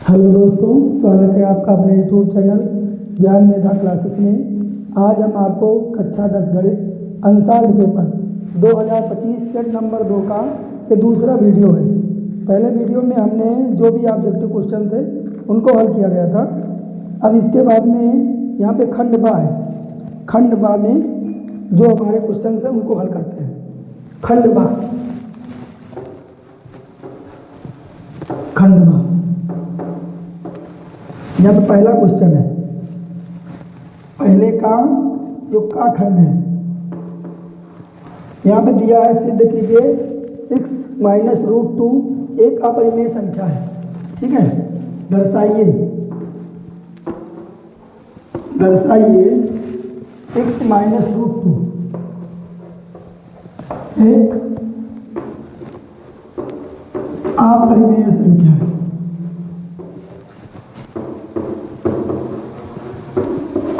Hello दोस्तों, स्वागत है आपका अपने यूट्यूब चैनल ज्ञान मेधा क्लासेस में। आज हम आपको कक्षा 10 गणित अंशांक पेपर 2025 सेट नंबर 2 का ये दूसरा वीडियो है। पहले वीडियो में हमने जो भी ऑब्जेक्टिव क्वेश्चन थे उनको हल किया गया था। अब इसके बाद में यहाँ पे खंड बा है। खंड बा में जो हमारे क्वेश्चन हैं उनको हल करते हैं। खंड बा यहाँ पे पहला क्वेश्चन है। पहले का जो का खंड है यहाँ पे दिया है, सिद्ध कीजिए 6 माइनस रूट 2 एक अपरिमेय संख्या है। ठीक है, दर्शाइए 6 माइनस रूट 2 एक अपरिमेय संख्या है।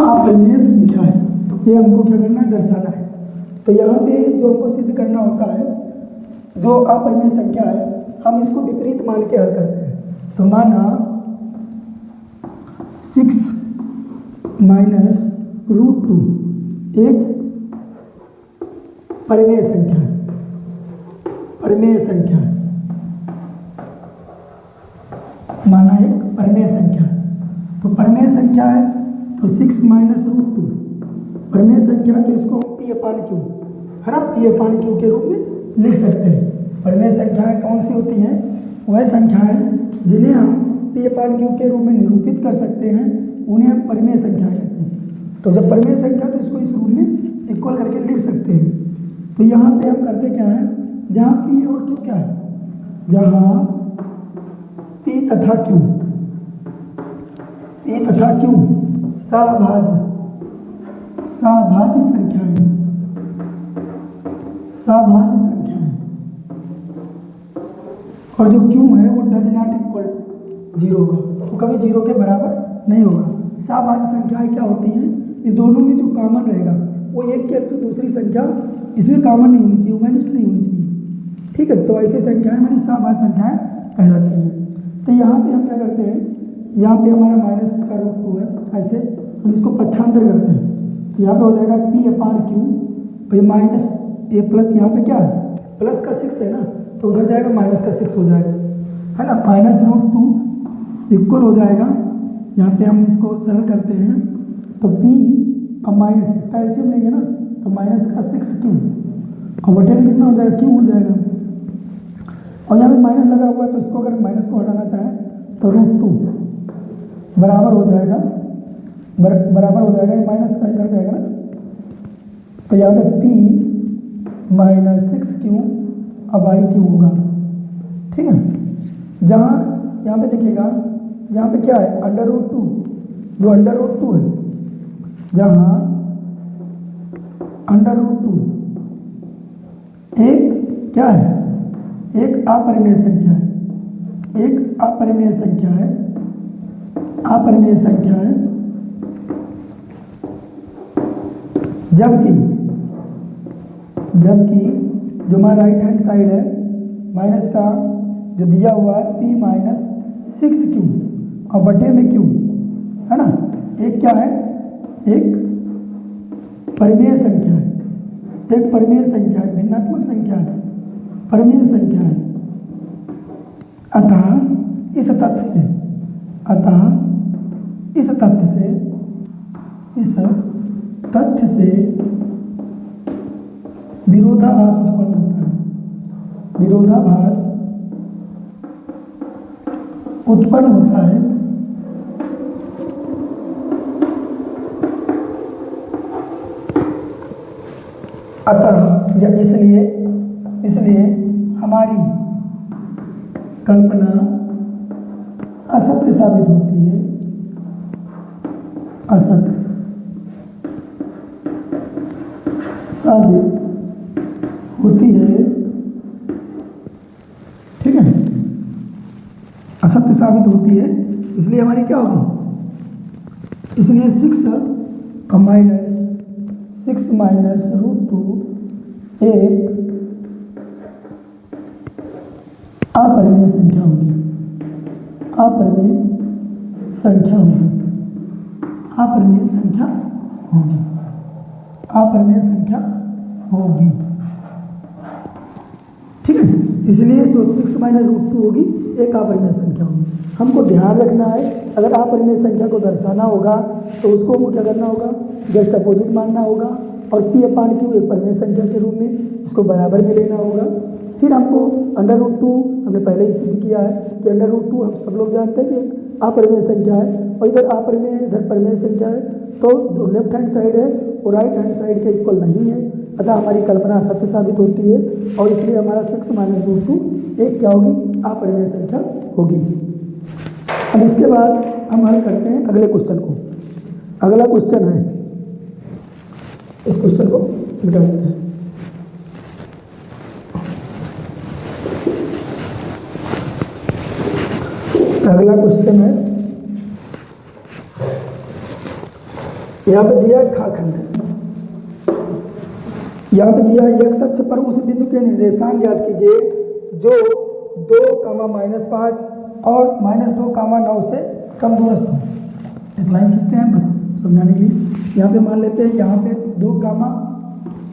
अपरिमेय संख्या है, ये हमको क्या करना है, दर्शाना है। तो यहाँ पे जो हमको सिद्ध करना होता है, जो अपरिमेय संख्या है हम इसको विपरीत मान के हल करते हैं। तो माना 6 माइनस रूट 2 एक परिमेय संख्या है। परिमेय संख्या है, माना एक परिमेय संख्या है। तो परिमेय संख्या है तो 6 माइनस रूट 2 परिमेय संख्या, तो इसको पी अपान क्यू है ना, पी अपान क्यू के रूप में लिख सकते हैं। परिमेय संख्याएं कौन सी होती हैं? वह संख्याएं जिन्हें हम पी अपान क्यू के रूप में निरूपित कर सकते हैं, उन्हें हम परिमेय संख्याएं कहते हैं। तो जब परिमेय संख्या, तो इसको इस रूप में इक्वल करके लिख सकते हैं। तो यहाँ पे हम करते क्या है, जहाँ पी और क्यू क्या है, जहाँ पी तथा क्यू सभाज्य संख्याएं, सभाज्य संख्याएं, और जो क्यू है वो डज नॉट इक्वल 0 होगा, तो कभी 0 के बराबर नहीं होगा। सभाज्य संख्याएं क्या होती हैं? ये दोनों में जो कॉमन रहेगा वो एक के तो दूसरी संख्या इसमें कॉमन नहीं होनी चाहिए, वैनिष्ट नहीं होनी चाहिए। ठीक है, तो ऐसी संख्याएं हमारी सभाज्य संख्याएं कहलाती हैं। तो यहाँ पे हम क्या करते हैं, यहाँ पे हमारा माइनस का रूट 2 है, ऐसे हम इसको पक्षांतर करते हैं। यहाँ पे हो जाएगा पी अपान क्यू, भाई माइनस ए प्लस, यहाँ पे क्या है प्लस का 6 है ना, तो उधर जाएगा माइनस का 6 हो जाएगा, है ना। माइनस रूट 2 इक्वल हो जाएगा, यहाँ पे हम इसको सरल करते हैं तो पी अब माइनस इसका एलसीएम लेंगे ना, तो माइनस का 6 क्यू और बटे में कितना हो जाएगा, क्यू हो जाएगा। और यहाँ पे माइनस लगा हुआ है, तो इसको अगर माइनस को हटाना चाहें तो रूट 2 बराबर हो जाएगा, ये माइनस का इधर जाएगा ना, तो यहाँ पे p माइनस 6 क्यू अब आई क्यू होगा। ठीक है, जहाँ यहाँ पे देखिएगा, जहाँ पे क्या है अंडर रूट 2, जो अंडर रूट 2 है, जहाँ अंडर रूट 2 एक क्या है, एक अपरिमेय संख्या है, एक अपरिमेय संख्या है, अपरिमेय संख्या है। जबकि जो हमारा राइट हैंड साइड है, माइनस का जो दिया हुआ है p माइनस 6 क्यू और बटे में क्यू है ना, एक क्या है, एक परिमेय संख्या है, एक परिमेय संख्या है, भिन्नात्मक संख्या है, परिमेय संख्या है। अतः इस तथ्य से विरोधाभास उत्पन्न होता है, विरोधाभास उत्पन्न होता है। अतः या इसलिए हमारी कल्पना असत्य साबित होती है, असत्य साबित होती है। ठीक है, असत्य साबित होती है, इसलिए हमारी क्या होगी, इसलिए 6 माइनस रूट 2 एक अपरिमेय संख्या होगी। अपरिमेय संख्या होगी, अपरिमेय संख्या होगी, अपरिमेय संख्या होगी। ठीक है, इसलिए जो 6 माइनस रूट 2 होगी एक अपरिमेय संख्या होगी। हमको ध्यान रखना है, अगर अपरिमेय संख्या को दर्शाना होगा तो उसको हमको क्या करना होगा, जस्ट अपोजिट मानना होगा और p अपान क्यू एक परिमेय संख्या के रूप में इसको बराबर में लेना होगा। फिर हमको अंडर रूट 2 हमने पहले ही सिद्ध किया है कि अंडर रूट 2 हम सब लोग जानते हैं कि अपरिमेय संख्या है और इधर अपरिमेय इधर परिमेय संख्या है, तो जो लेफ्ट हैंड साइड है वो राइट हैंड साइड के इक्वल नहीं है, अतः हमारी कल्पना सत्य साबित होती है और इसलिए हमारा 6 माइनस रूट 2 एक क्या होगी, अपरिमेय संख्या होगी। अब इसके बाद हम हल करते हैं अगले क्वेश्चन को। अगला क्वेश्चन है, इस क्वेश्चन को मिटा देते हैं। अगला क्वेश्चन है, यहाँ पे दिया है खाखंड, यहाँ पे दिया है x अक्ष पर उस बिंदु के निर्देशांक ज्ञात कीजिए जो 2, -5 और -2, 9 से समदूरस्थ हो। एक लाइन खींचते हैं समझाने के लिए। यहाँ पे मान लेते हैं यहाँ पे 2,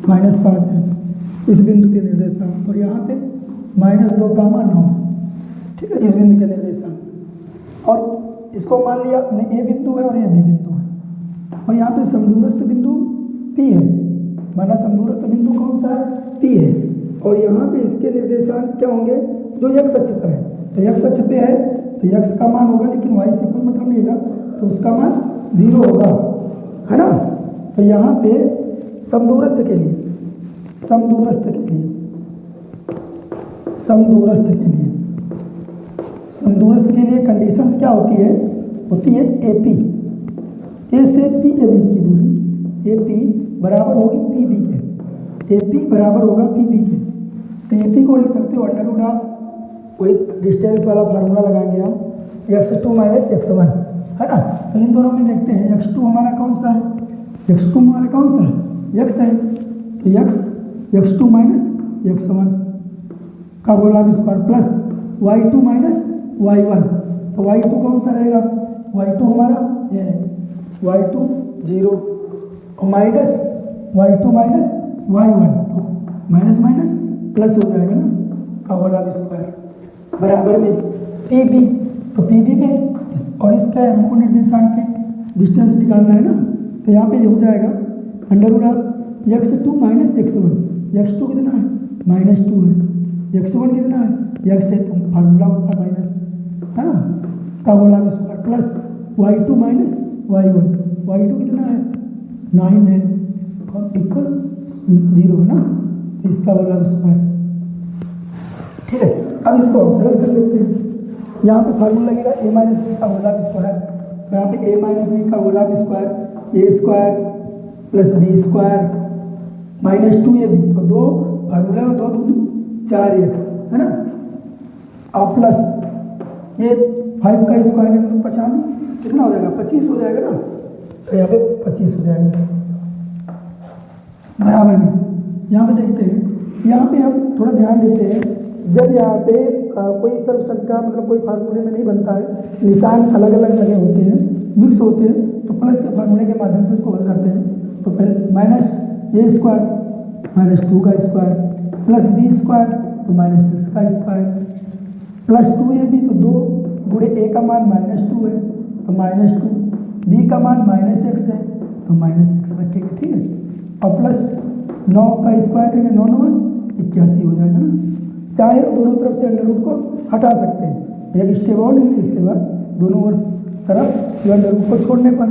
-5 है इस बिंदु के निर्देशांक और यहाँ पे -2, 9 ठीक है इस बिंदु के निर्देशांक, और इसको मान लिया अपने ए बिंदु है और ये बी बिंदु है और यहाँ पे समदूरस्थ बिंदु P है, माना समदूरस्थ बिंदु कौन सा है, P है और यहाँ पे इसके निर्देशांक क्या होंगे, जो x अक्ष पर है, तो x अक्ष पे है तो x का मान होगा, लेकिन y से कोई मतलब नहीं होगा तो उसका मान 0 होगा, है ना। तो यहाँ पे समदूरस्थ के लिए, समदूरस्थ के लिए, समदूरस्थ के लिए, समदूरस्थ के लिए कंडीशंस क्या होती है, होती है AP, A से P के बीच की दूरी AP बराबर होगी PB के, AP बराबर होगा PB के। तो AP को लिख सकते हो अंडर रूट ऑफ, कोई डिस्टेंस वाला फार्मूला लगाएंगे हम, x2 - x1 है ना। तो इन दोनों में देखते हैं x2 हमारा कौन सा है, x2 हमारा कौन सा है, x है, तो x2 - x1 का गोला स्क्वायर प्लस y2 - y1, तो y2 कौन सा रहेगा, y2 हमारा ये है y2 0 और माइनस y2 - y1, तो माइनस माइनस प्लस हो जाएगा ना, का गोला स्क्वायर बराबर में PB, तो PB में और इसका हमको निर्देशांक के डिस्टेंस निकालना है ना, तो यहाँ पे ये हो जाएगा under root of x2 - x1, x2 कितना है -2 है, x1 कितना है x है, तो फार्मूला होता है माइनस, है ना, का गोला square plus y2 - y1, y2 कितना है 9 है और इक्वल 0 है ना, इसका गोला स्क्वायर। ठीक है, अब इसको हम सरल कर लेते हैं। यहाँ पे फार्मूला लगेगा a - b का होल स्क्वायर, तो यहाँ पे a - b का whole square a square plus b square -2ab, तो दो फार्मूला में 2 दूनी 4x है ना, और प्लस ये 5 का स्क्वायर है तो 95 कितना हो जाएगा 25 हो जाएगा ना, तो यहाँ पे 25 हो जाएगा बराबर में। यहाँ पे देखते हैं, यहाँ पे हम थोड़ा ध्यान देते हैं, जब यहाँ पे कोई सर्व संख्या मतलब कोई फार्मूले में नहीं बनता है, निशान अलग अलग लगे होते हैं, मिक्स होते हैं, तो प्लस के फार्मूले के माध्यम से इसको हल करते हैं। तो पहले माइनस ए स्क्वायर -2 का स्क्वायर प्लस बी स्क्वायर तो -6 का स्क्वायर प्लस 2ab, तो 2 गुणे ए का मान -2 है तो -2, बी का मान -x है तो -x रखेंगे, ठीक है, और प्लस 9 का स्क्वायर करेंगे, 9 9 81 हो जाएगा ना। चाहे दोनों तरफ से अंडर रूट को हटा सकते हैं, एक स्टेप और लेंगे, इसके बाद दोनों ओर तरफ ये अंडर रूट को छोड़ने पर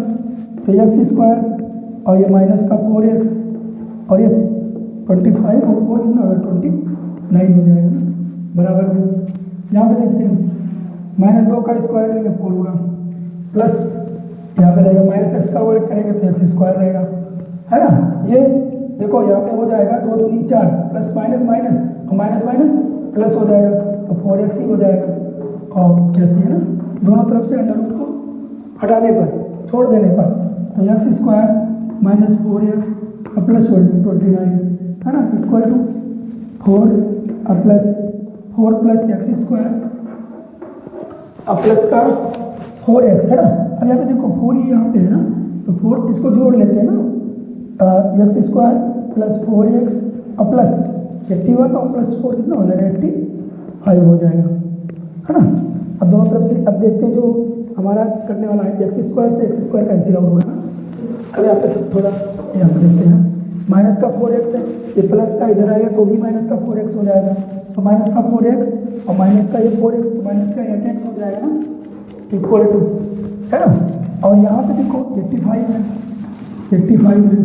तो x स्क्वायर और ये माइनस का 4x और ये 25 और 4 कितना होगा 29 हो जाएगा ना बराबर में। यहाँ पे देखते हैं -2 का स्क्वायर करेंगे 4 होगा प्लस यहाँ पे रहेगा -x का वर्ग करेंगे तो x स्क्वायर रहेगा, है ना। ये देखो यहाँ पे हो जाएगा 2 दूनी 4 प्लस माइनस माइनस और माइनस माइनस प्लस हो जाएगा तो 4x ही हो जाएगा, और कैसे है ना, दोनों तरफ से अंडर रूट को हटाने पर, छोड़ देने पर, तो x स्क्वायर -4x प्लस 29 है ना, equal to 4 plus x square अब प्लस का 4x है ना। अब यहाँ पे देखो 4 ये यहाँ पे है ना, तो 4 इसको जोड़ लेते हैं ना, एक्स स्क्वायर प्लस 4x और प्लस 81 और प्लस 4 कितना हो जाएगा 85 हो जाएगा, है ना। अब दोनों तरफ से अब देखते हैं जो हमारा करने वाला है, एक्स स्क्वायर से एक्स स्क्वायर कैंसिल आउट होगा ना। अब यहाँ पे थोड़ा यहाँ पे देखते हैं, माइनस का 4x है, ये प्लस का इधर आएगा तो भी माइनस का 4x हो जाएगा, तो माइनस का 4x और माइनस का ये 4x तो माइनस का 8x हो जाएगा ना, इक्वल टू, है ना। और यहाँ पे देखो 85 है, 85 है,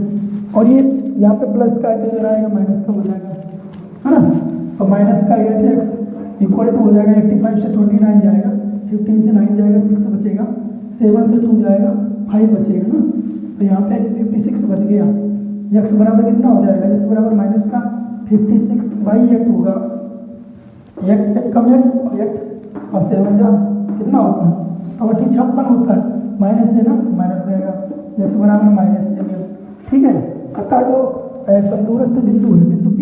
और ये यहाँ पे प्लस का इधर आएगा माइनस का हो जाएगा, है ना। और माइनस का 8x इक्वल टू हो जाएगा 85 से 29 जाएगा, 15 से 9 जाएगा, 6 बचेगा, 7 से 2 जाएगा, 5 बचेगा ना। तो यहाँ पे 56 बच गया। x बराबर कितना हो जाएगा, x बराबर माइनस का 56/8 होगा, 8 कम 8 और 8 और 7 जा कितना होता है, और 56 होता है, माइनस है ना, माइनस रहेगा, x बराबर -7। ठीक है। अतः जो समदूरस्थ बिंदु है, बिंदु P,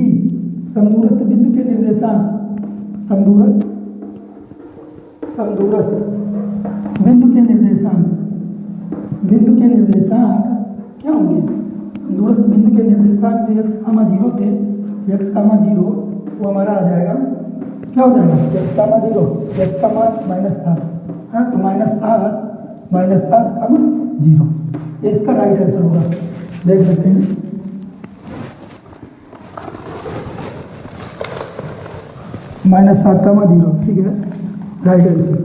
समदूरस्थ बिंदु के निर्देशांक, समदूरस्थ बिंदु के निर्देशांक, बिंदु के निर्देशांक क्या होंगे, समदूरस्थ बिंदु के निर्देशांक जो x,0 थे, x,0 वो हमारा आ जाएगा, क्या हो जाएगा x,0, x का मान -7 है, तो -7,0 ये इसका राइट आंसर होगा। देख सकते हैं -7,0, ठीक है, राइट आंसर।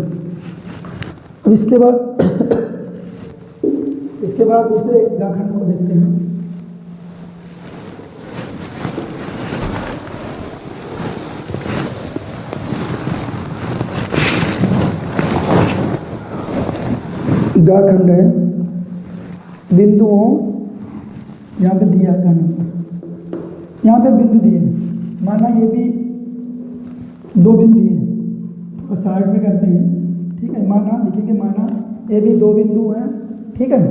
अब इसके बाद दूसरे रेखाखंड को देखते हैं। रेखाखंड है, बिंदुओं यहाँ पे दिया है, यहाँ पे बिंदु दिए, माना ये भी 2 बिंदु दिए, तो साइड में करते हैं, ठीक है। माना लिखेंगे, माना ये भी 2 बिंदु हैं, ठीक है।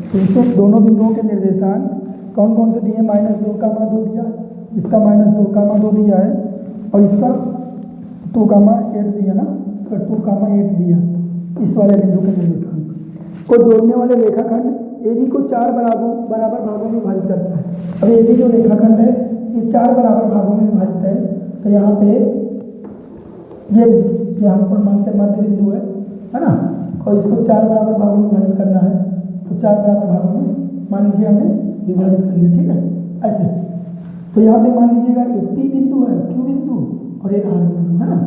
तो इसमें दोनों बिंदुओं के निर्देशांक कौन कौन से दिए, -2,2 दिया, इसका -2,2 दिया है, और इसका 2,8 दिया ना, इसका 2,8 दिया, इस वाले बिंदु के निर्देशांक को जोड़ने वाले रेखाखंड ए बी को 4 बराबर भागों में विभाजित करता है। अब ए बी जो रेखाखंड है ये 4 बराबर भागों में विभाजित है, तो यहाँ पे ये हमको मानते मध्य बिंदु है ना, और इसको 4 बराबर भागों में विभाजित करना है, तो 4 बराबर भागों में मान लीजिए हमने विभाजित कर लिया, ठीक है, ऐसे। तो यहाँ पे मान लीजिएगा एक P बिंदु है, Q बिंदु और एक R बिंदु, है ना।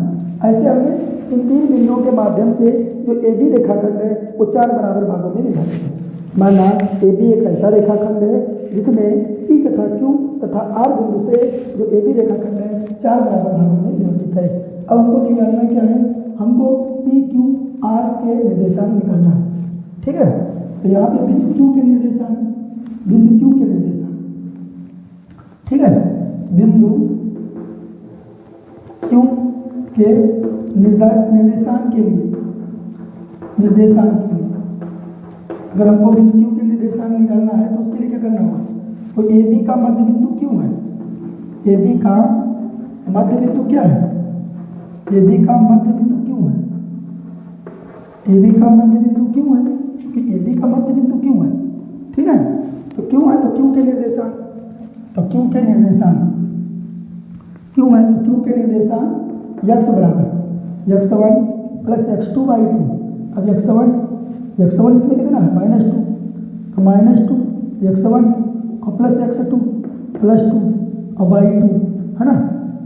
ऐसे हमने इन 3 बिंदुओं के माध्यम से जो ए बी रेखाखंड है वो 4 बराबर भागों में विभाजित है। माना ए बी एक ऐसा रेखाखंड है जिसमें P तथा Q तथा R बिंदु से जो ए बी रेखाखंड है 4 बराबर भागों में विभाजित है। अब हमको निकालना क्या है, हमको P Q R के निर्देशांक निकालना है, ठीक है। तो यहाँ पे बिंदु Q के निर्देशांक, ठीक है, बिंदु Q के निर्देशांक के लिए अगर हमको बिंदु Q के निर्देशांक निकालना है तो उसके लिए क्या करना होगा, तो ए बी का मध्य बिंदु Q है, ए बी का मध्य बिंदु क्या है, ए बी का मध्य बिंदु Q है, ए बी का मध्य बिंदु Q है, क्योंकि ए बी का मध्य बिंदु Q है, ठीक है। तो Q है तो Q के निर्देशांक, तो Q के निर्देशांक Q है तो Q के निर्देशांक x बराबर x1 प्लस x2/2। अब x1 इसमें कितना है -2, तो -2 x1 और प्लस x2 +2 और y2, है ना।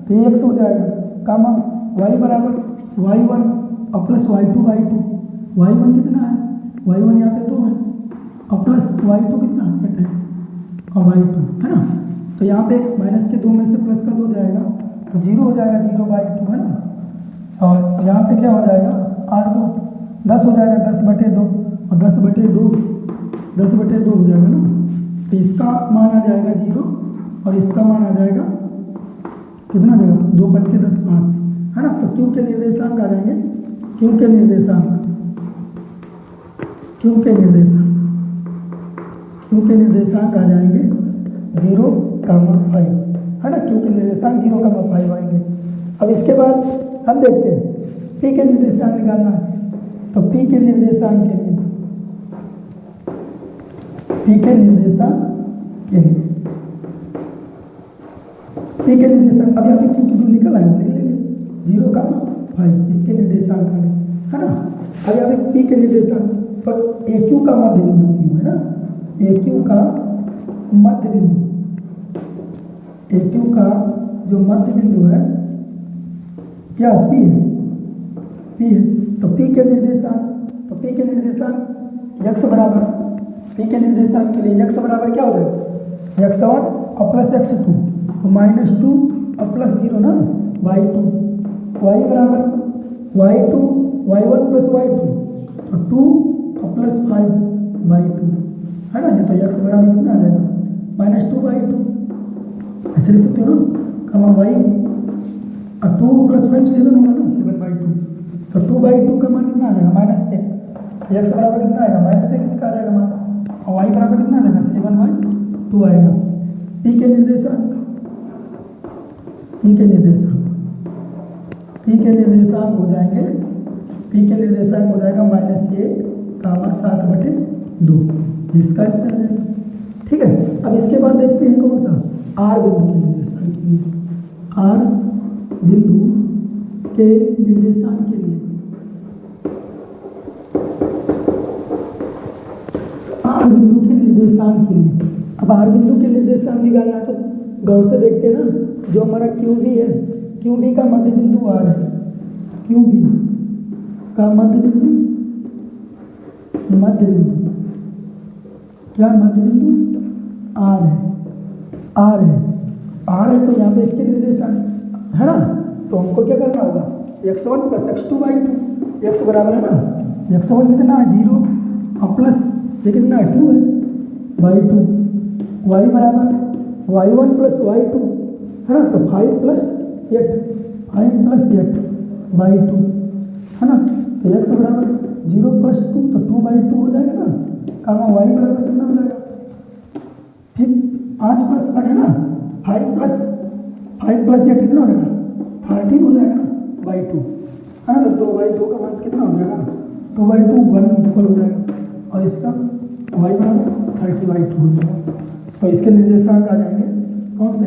तो ये x हो जाएगा, कामा y बराबर y1 और प्लस y2/2। y1 कितना है, y1 यहाँ पे 2 है और प्लस y2 कितना 8 है और y2, है ना। तो यहाँ पे माइनस के 2 में से प्लस का 2 जाएगा तो 0 हो जाएगा, 0/2, है ना। और यहाँ पे क्या हो जाएगा 8×2 10 हो जाएगा, 10/2 और 10/2 हो जाएगा ना। तो इसका मान आ जाएगा 0 और इसका मान आ जाएगा कितना देगा, 2×5 = 10, 5, है ना। तो Q के निर्देशांक आ जाएंगे, Q के निर्देशांक आ जाएंगे 0,5, है ना। Q के निर्देशांक 0,5 आएंगे। अब इसके बाद हम देखते हैं P के निर्देशांक निकालना है। निर्देशांक के लिए, पी के निर्देशांक के लिए, पी के निर्देशांक अब यहाँ पे क्यू की दूर निकल आए लिख लेंगे 0, 5 इसके निर्देशांक आ गए, है ना। अब यहाँ पे पी के निर्देशांक तो ए क्यू का मध्य बिंदु क्यू है ना, ए क्यू का मध्य बिंदु, ए क्यू का जो मध्य बिंदु है क्या पी है, पी है। तो पी के निर्देशांक, तो पी के निर्देशांक x बराबर, पी के निर्देशांक के लिए x बराबर क्या हो जाएगा, x1 और प्लस x2 तो -2 और प्लस 0 ना y2, y बराबर y2 y1 प्लस y2 तो 2 और प्लस 5 y2 है ना। ये तो x बराबर कितना आ जाएगा -2 y2 ऐसे लिख सकते हो ना, कमा y और 2 प्लस 5 7 होगा ना 7/2 तो 2/2 का मान कितना आ जाएगा -1, x बराबर कितना आएगा -1 इसका आ जाएगा मान, और y बराबर कितना आ जाएगा 7/2 आएगा। पी के निर्देशांक, पी के निर्देशांक, पी के निर्देशांक हो जाएंगे, पी के निर्देशांक हो जाएगा -1, 7/2 इसका आंसर है। ठीक है, अब इसके बाद देखते हैं कौन सा आर बिंदु के निर्देशांक के लिए, आर बिंदु के निर्देशांक के लिए, आर बिंदु के निर्देशांक के लिए। अब आर बिंदु के निर्देशांक निकालना है तो गौर से देखते हैं ना, जो हमारा क्यू बी है, क्यू बी का मध्य बिंदु आर है, क्यू बी का मध्य बिंदु, मध्य बिंदु क्या मध्य बिंदु आर है, आर है, आर है तो यहाँ पे इसके निर्देशांक है ना, तो हमको क्या करना होगा x1 प्लस x2/2, x बराबर है ना x1 कितना है 0 और प्लस ये कितना है 2 है y2, y बराबर y1 प्लस y2 है ना, तो 5 प्लस 8, 5 प्लस 8/2 है ना, तो x बराबर 0 प्लस 2 तो 2/2 हो जाएगा ना, कामा y बराबर कितना हो जाएगा, ठीक 5 प्लस 8 है ना, 5 प्लस 8 कितना हो जाएगा 13 हो जाएगा ना y2 है ना, तो 2/2 का मान कितना हो जाएगा 2/2 1 इक्वल हो जाएगा, और इसका y बराबर 30/2 हो जाएगा। तो इसके निर्देशांक आ जाएंगे कौन से,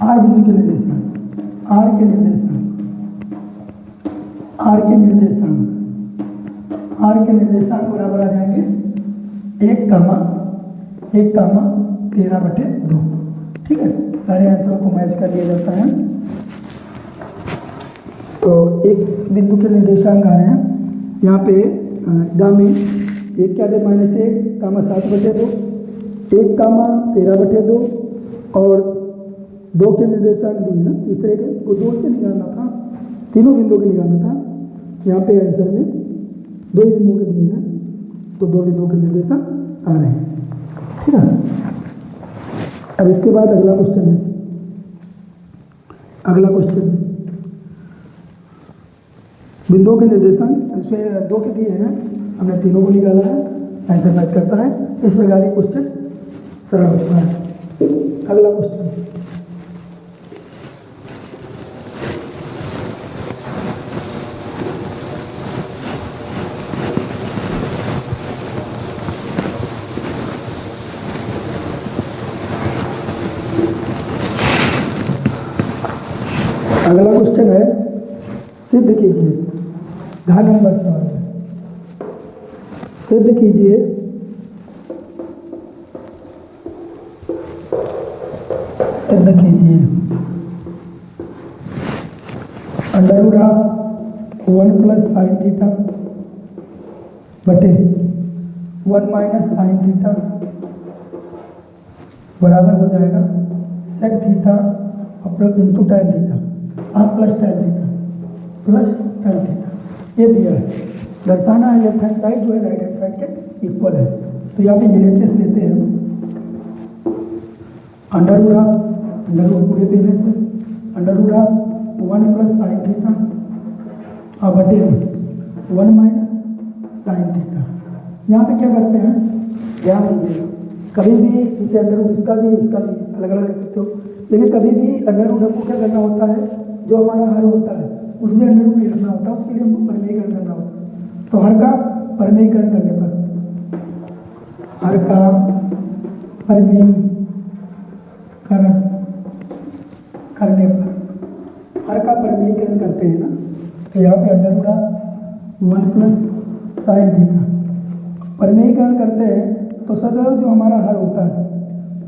आर बिंदु के निर्देशांक, आर के निर्देशांक, आर के निर्देशांक, आर के निर्देशांक बराबर आ जाएंगे 1,13/2। ठीक है, सारे आंसरों को मैच कर लिया जाता है। तो एक बिंदु के निर्देशांक आ रहे हैं यहाँ पे गामी, एक क्या दे -1, 7/2, 1,13/2 और 2 के निर्देशांक दिए ना, तीसरे के को 2 के निकालना था, तीनों बिंदुओं के निकालना था। यहाँ पे आंसर में 2 बिंदुओं के दिए हैं, तो 2 बिंदुओं के निर्देशांक आ रहे हैं। ठीक है, अब इसके बाद अगला क्वेश्चन है, अगला क्वेश्चन बिंदुओं के निर्देशांक इसमें 2 के दिए हैं, हमने तीनों को निकाला है, आंसर मैच करता है। इस प्रकार के क्वेश्चन सरल होता है। अगला क्वेश्चन, अगला क्वेश्चन है सिद्ध कीजिए, घ नंबर सवाल है, सिद्ध कीजिए सिद्ध कीजिए √1 प्लस साइन थीटा बटे 1 माइनस साइन थीटा बराबर हो जाएगा सेक थीटा और इंटू टैन थीटा और plus tan theta, plus tan theta. ये दिया है, दर्शाना है लेफ्ट हैंड साइड जो है राइट हैंड साइड के इक्वल है। तो यहाँ पे LHS लेते हैं, √1 पूरे पे से √1 प्लस साइन थीटा और बटे 1 माइनस साइन थीटा। यहाँ पे क्या करते हैं, ध्यान दीजिएगा, कभी भी इसे √ इसका भी अलग अलग लिख सकते हो, लेकिन कभी भी √ को क्या करना होता है, जो हमारा हर होता है उसमें √ नहीं रखना होता, उसके लिए हमको परिमेयकरण करना होता है। तो हर का परमीकरण करने पर, हर का परमीकरण करने पर, हर का परमीकरण करते हैं ना, तो यहाँ पे under root 1 plus sine theta परमीकरण करते हैं तो सदैव जो हमारा हर होता है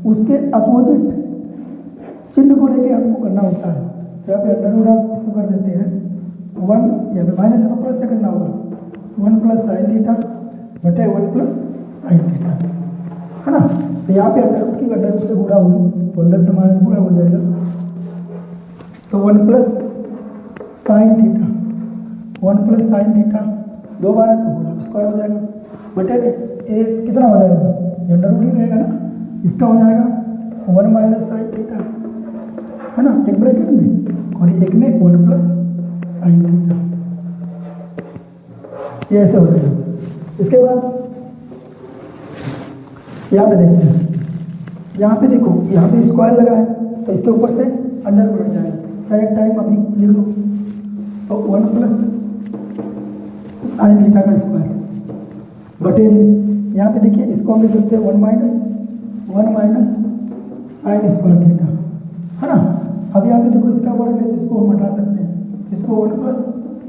उसके अपोजिट चिन्ह को लेके हमको करना होता है। तो यहाँ पे अंडर रूट इसको कर देते हैं 1, यहाँ पे माइनस है तो प्लस से करना होगा, 1 प्लस साइन थीटा बटे 1 प्लस साइन थीटा, है ना। तो यहाँ पे अंडर रूट की अंडर रूट से गुणा होगी तो अंदर से माइनस गुणा हो जाएगा, तो 1 plus sine theta 1 plus sine theta 2 बार तो होगा स्क्वायर हो जाएगा बटे एक कितना हो जाएगा, अंडर रूट ही रहेगा ना, इसका हो जाएगा 1 माइनस साइन थीटा, है ना, एक ब्रैकेट में और एक में 1 प्लस साइन थीटा, ये ऐसे हो जाएगा। इसके बाद यहाँ पे देखते हैं, यहाँ पे देखो यहाँ पे स्क्वायर लगा है तो इसके ऊपर से अंडर रूट हट जाएगा, क्या एक टाइम अभी लिख लो, तो 1 प्लस साइन थीटा का स्क्वायर बटे यहाँ पे देखिए इसको हम लिख सकते हैं 1 माइनस साइन स्क्वायर थीटा, है ना। अब यहाँ पे देखो इसका वर्ग है तो इसको हम हटा सकते हैं, इसको 1 प्लस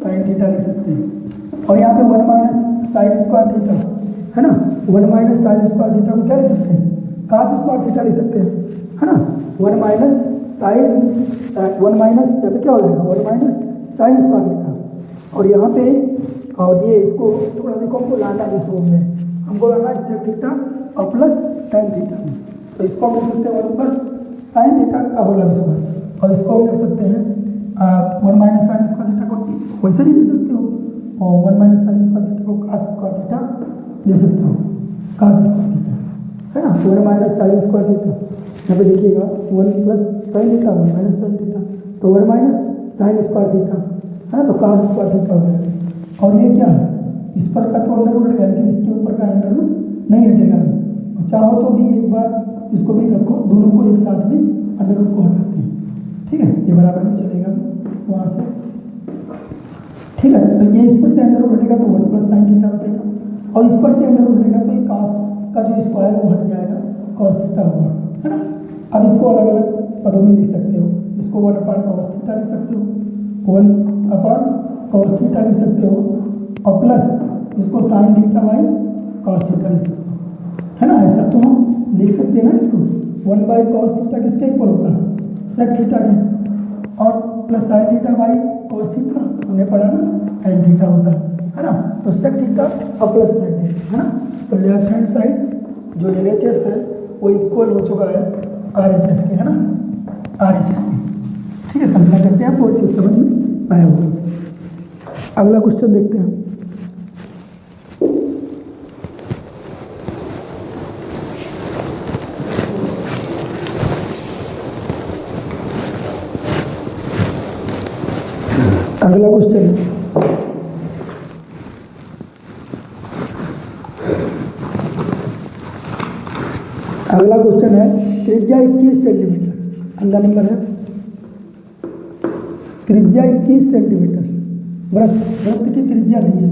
साइन थीटा लिख सकते हैं, और यहाँ पे 1 माइनस साइन स्क्वायर थीटा, है ना, 1 माइनस साइन स्क्वायर थीटा को क्या लिख सकते हैं, कास स्क्वायर थीटा लिख सकते हैं, है ना। 1 माइनस साइन 1 माइनस यहाँ पे क्या हो जाएगा 1 माइनस साइन स्क्वायर थीटा, और यहाँ पे और ये इसको थोड़ा देखो हमको लाना है, इस रूम में हमको लाना है सेक थीटा और प्लस टेन थीटा, तो इसको हम लिख सकते हैं 1 प्लस साइन थीटा का होल स्क्वायर, और इसको हम लिख सकते हैं 1 माइनस साइन स्क्वायर थीटा को वैसे भी लिख सकते हो, और 1 माइनस साइन स्क्वायर थीटा को कास स्क्वायर थीटा लिख सकते हो, कास स्क्वायर थीटा, है ना। 1 माइनस साइन स्क्वायर थीटा यहाँ पे देखिएगा 1 plus sine theta 1 minus sine theta, तो 1 माइनस साइन स्क्वायर थीटा, है ना, तो कास स्क्वायर थीटा हो जाएगा। और ये क्या है, इस पर का तो अंडर रूट हटेगा लेकिन इसके ऊपर का अंडर रूट नहीं हटेगा, चाहो तो भी एक बार इसको भी रखो, दोनों को एक साथ भी अंडर रूट को हटाते हैं, ठीक है, ये बराबर में चलेगा वहाँ से, ठीक है। तो ये इस पर से अंडर रूट हटेगा तो 1 प्लस साइन थीटा बचेगा, और इस पर से अंडर रूट हटेगा तो ये कास का जो स्क्वायर वो हट जाएगा, कॉस थीटा होगा, है ना। अब इसको अलग अलग पदों में लिख सकते हो, इसको 1 अपॉन कॉस थीटा लिख सकते हो, 1 अपॉन कॉस थीटा लिख सकते हो, और प्लस इसको sine theta by cos theta लिख सकते हो, है ना। ऐसा तो हम लिख सकते हैं ना, इसको 1 बाई कॉस थीटा किसके इक्वल होता है, सेक थीटा के, और plus sine theta by cos theta हमने पढ़ा ना टेन थीटा होता है ना। तो सेक थीटा और प्लस टेन थीटा, है ना। तो लेफ्ट हैंड साइड जो LHS है वो इक्वल हो चुका है RHS के, है ना, RHS के, ठीक है। कल्पना करते हैं आपको अच्छी समझ में आया होगा। अगला क्वेश्चन देखते हैं, अगला क्वेश्चन है त्रिज्या 21 सेंटीमीटर, अगला नंबर है त्रिज्या 21 सेंटीमीटर, वृत्त की त्रिज्या दी है,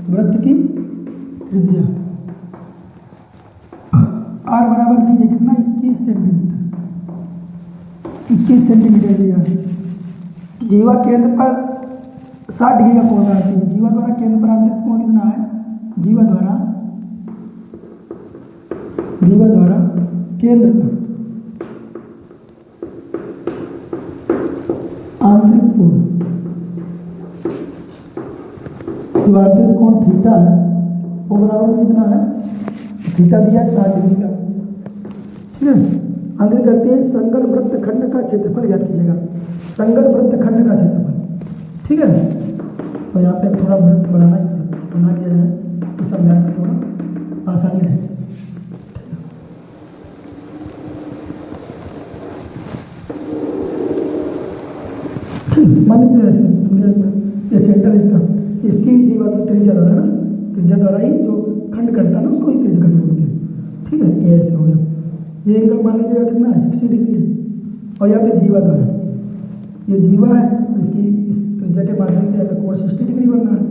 वृत्त की त्रिज्या R बराबर दी है कितना 21 सेंटीमीटर, 21 सेंटीमीटर दिया है। जीवा केंद्र पर 60 डिग्री का कोण बनाती है, जीवा द्वारा केंद्र पर आंतरिक कोण कितना है, जीवा द्वारा केंद्र पर आंतरिक कोण, जो आंतरिक कोण थीटा है वो बराबर कितना है, थीटा दिया है 60 डिग्री का, ठीक है। आंतरिक करते हैं संगत वृत्त खंड का क्षेत्रफल ज्ञात कीजिएगा, संगत वृत्त खंड का क्षेत्रफल, ठीक है। तो यहाँ पे थोड़ा वृत्त बना दिया जाए तो समझाने में थोड़ा आसानी रहे, मान लीजिए ऐसे ये सेंटर इसका, इसकी जीवा तो त्रिज्या द्वारा ना, त्रिज्या द्वारा ही जो खंड करता है ना उसको ही त्रिज्या खंड बोलते हैं, ठीक है। ये ऐसे हो गया, ये एंगल मान लीजिएगा कितना है 60 डिग्री है, और यहाँ पे जीवा द्वारा ये जीवा है, इसकी इस त्रिज्या के माध्यम से यहाँ पे कोण 60 डिग्री बन रहा है,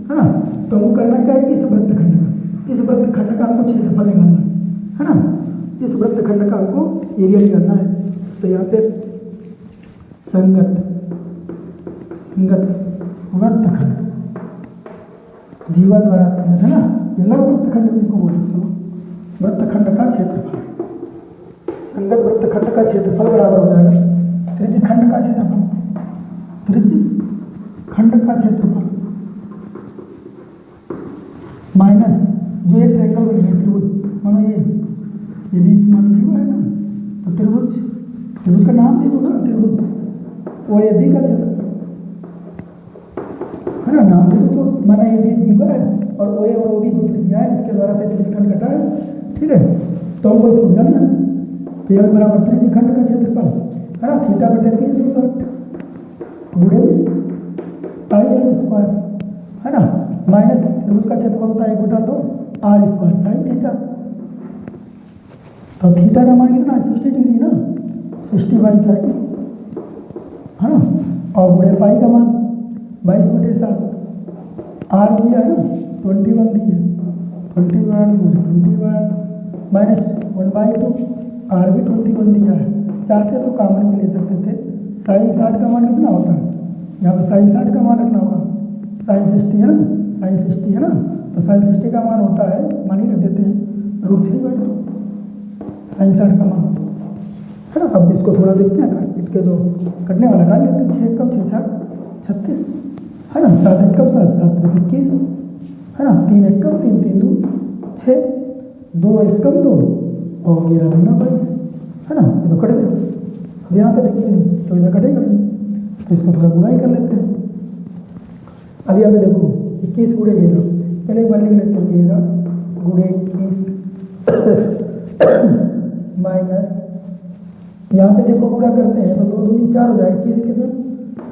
है ना। तो हमको करना क्या है, इस वृत्तखंड का, इस वृत्तखंड का हमको क्षेत्रफल निकालना है ना। इस वृत्तखंड का हमको एरिया निकालना है। तो यहाँ पे संगत वृत्तखंड, जीवा द्वारा संगत है ना, ये लघु वृत्तखंड भी इसको बोल सकते हो। वृत्तखंड का क्षेत्रफल, संगत वृत्तखंड का क्षेत्रफल बराबर हो जाएगा त्रिज्य खंड का क्षेत्रफल, त्रिज्य खंड का क्षेत्रफल माइनस जो एक ट्रायंगल बन गया त्रिभुज, मानो ये बीच मानो जीवा है ना, तो त्रिभुज का नाम दे दो ना, त्रिभुज ओ ए बी का क्षेत्रफल है ना, नाम दे दो। तो माना ये भी जीवा है और ओ ए और ओ बी दो त्रिज्या है जिसके द्वारा से त्रिज्यखंड कटा है, ठीक है। तो हमको इसको जानना है, तो यह बराबर त्रिज्यखंड का क्षेत्रफल है ना, थीटा बटे 360 गुणे पाई आर स्क्वायर है ना, माइनस त्रिभुज का क्षेत्रफल होता है 1/2 आर स्क्वायर साइन थीटा। तो थीटा का मान कितना है 60 डिग्री ना, 60/30 है ना, और गुणे पाई का मान 22/7, आर दिया है ना 21 दिया, 21 माइनस 1/2, आर भी 21 दिया है। चाहते तो कॉमन भी ले सकते थे, साइन 60 का मान कितना होता है, यहाँ पे साइन 60 का मान रखना होगा, साइन 60 है ना, साइन 60 है ना, तो साइन 60 का मान होता है, मान ही रख देते हैं √3/2, साइन 60 का मान है ना। अब इसको थोड़ा देखते हैं, काट के जो कटने वाला काट लेते हैं, 6 कम 6 4 36 है ना, 7 एकम 7 7 21 है ना, 3 एकम 3 3 2 6, 2 एकम 2 और 11 दूना 22 है ना, ये तो कट गया। अब यहाँ पे देखते हैं तो इधर कटेगा नहीं, तो इसको थोड़ा गुणा ही कर लेते हैं। अब यहाँ पे देखो 21 गुणे 11, पहले एक बार लिख लेते हैं 11 गुणे 21 माइनस, यहाँ पे देखो गुणा करते हैं तो 2 दूनी 4 हो जाएगा, 21 किसे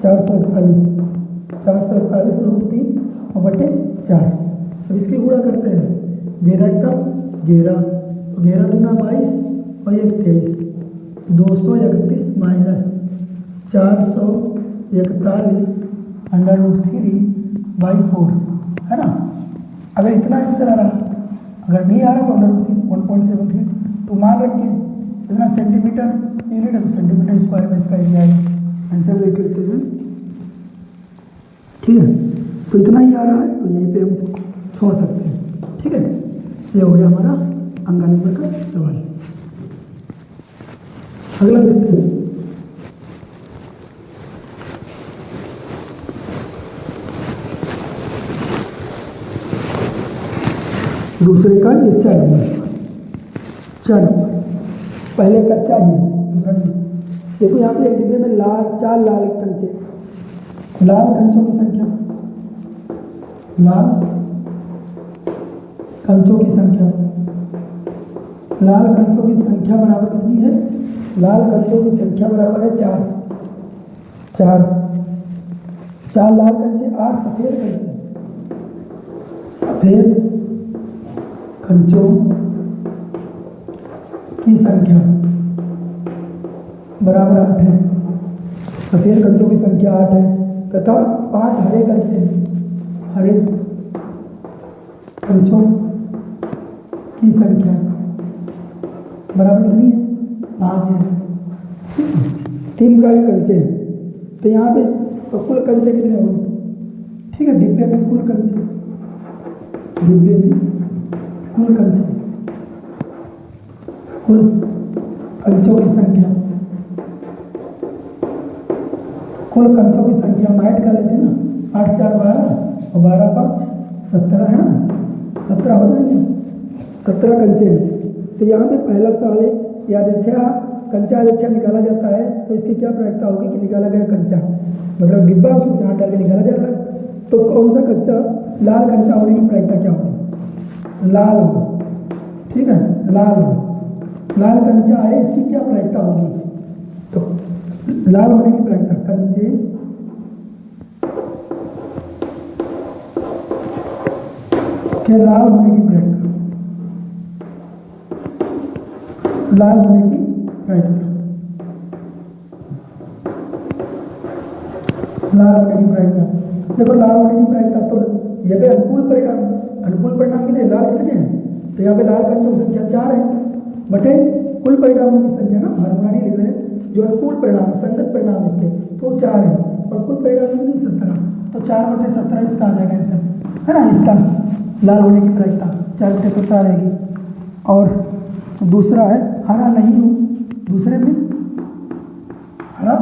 441 √3 और बटे 4। अब इसकी गुणा करते हैं, 11 का 11, 11 दूना 22 और 1 23, 231 माइनस 441 √3/4 है ना। अगर इतना आंसर आ रहा, अगर नहीं आ रहा तो √3 1.73, तो मान रखिए इतना सेंटीमीटर यूनिट है तो सेंटीमीटर स्क्वायर में इसका एरिया है, आंसर देख लेते हैं, ठीक है। तो इतना ही आ रहा है तो यहीं पे हम छोड़ सकते हैं, ठीक है। ये हो गया हमारा अंगा नंबर का सवाल। अगला देखते हैं, दूसरे का ये 4 नंबर, पहले का चाहिए दूसरा नहीं। देखो यहाँ पे एक डिब्बे में चार लाल कंचे, लाल कंचों की संख्या, लाल कंचों की संख्या बराबर कितनी है, लाल कंचों की संख्या बराबर है 4 लाल कंचे, 8 सफेद कंचों की संख्या बराबर 8 है, सफेद कंचों की संख्या 8 है, तथा 5 हरे कंचों की संख्या बराबर कितनी है 5 है। 3 काले कंचे हैं, तो यहाँ पे तो कुल कंचे कितने होंगे, ठीक है। डिब्बे में कुल कंचे, कुल कंचों की संख्या, हम ऐड कर लेते हैं ना, 8 4 12 और 12 5 17 है ना, 17 हो जाएंगे, 17 कंचे हैं। तो यहाँ पे पहला सवाल है, यादृच्छा कंचा यादृच्छा निकाला जाता है तो इसकी क्या प्रायिकता होगी कि निकाला गया कंचा मतलब डिब्बा उसमें से हाथ डाल के निकाला जा रहा है, तो कौन सा कंचा लाल कंचा होने की प्रायिकता क्या होगी, लाल हो, ठीक है, लाल कंचा है, इसकी क्या प्रायिकता होगी, तो लाल होने की प्रायिकता, कंचे के लाल होने की प्रायिकता, लाल होने की प्रायिकता, देखो लाल होने की प्रायिकता तो ये पे अनुकूल परिणाम कितने, लाल कितने हैं, तो यहाँ पे लाल कंजों की संख्या 4 है बटे कुल परिणामों की संख्या ना हार्मोनी लिख रहे हैं, जो अनुकूल परिणाम संगत परिणाम इसके तो 4 है और कुल परिणाम कितनी 17, तो 4/17 इसका आ जाएगा आंसर, है ना, इसका लाल होने की प्रायिकता 4/17 रहेगी। और दूसरा है हरा नहीं हूँ, दूसरे में हरा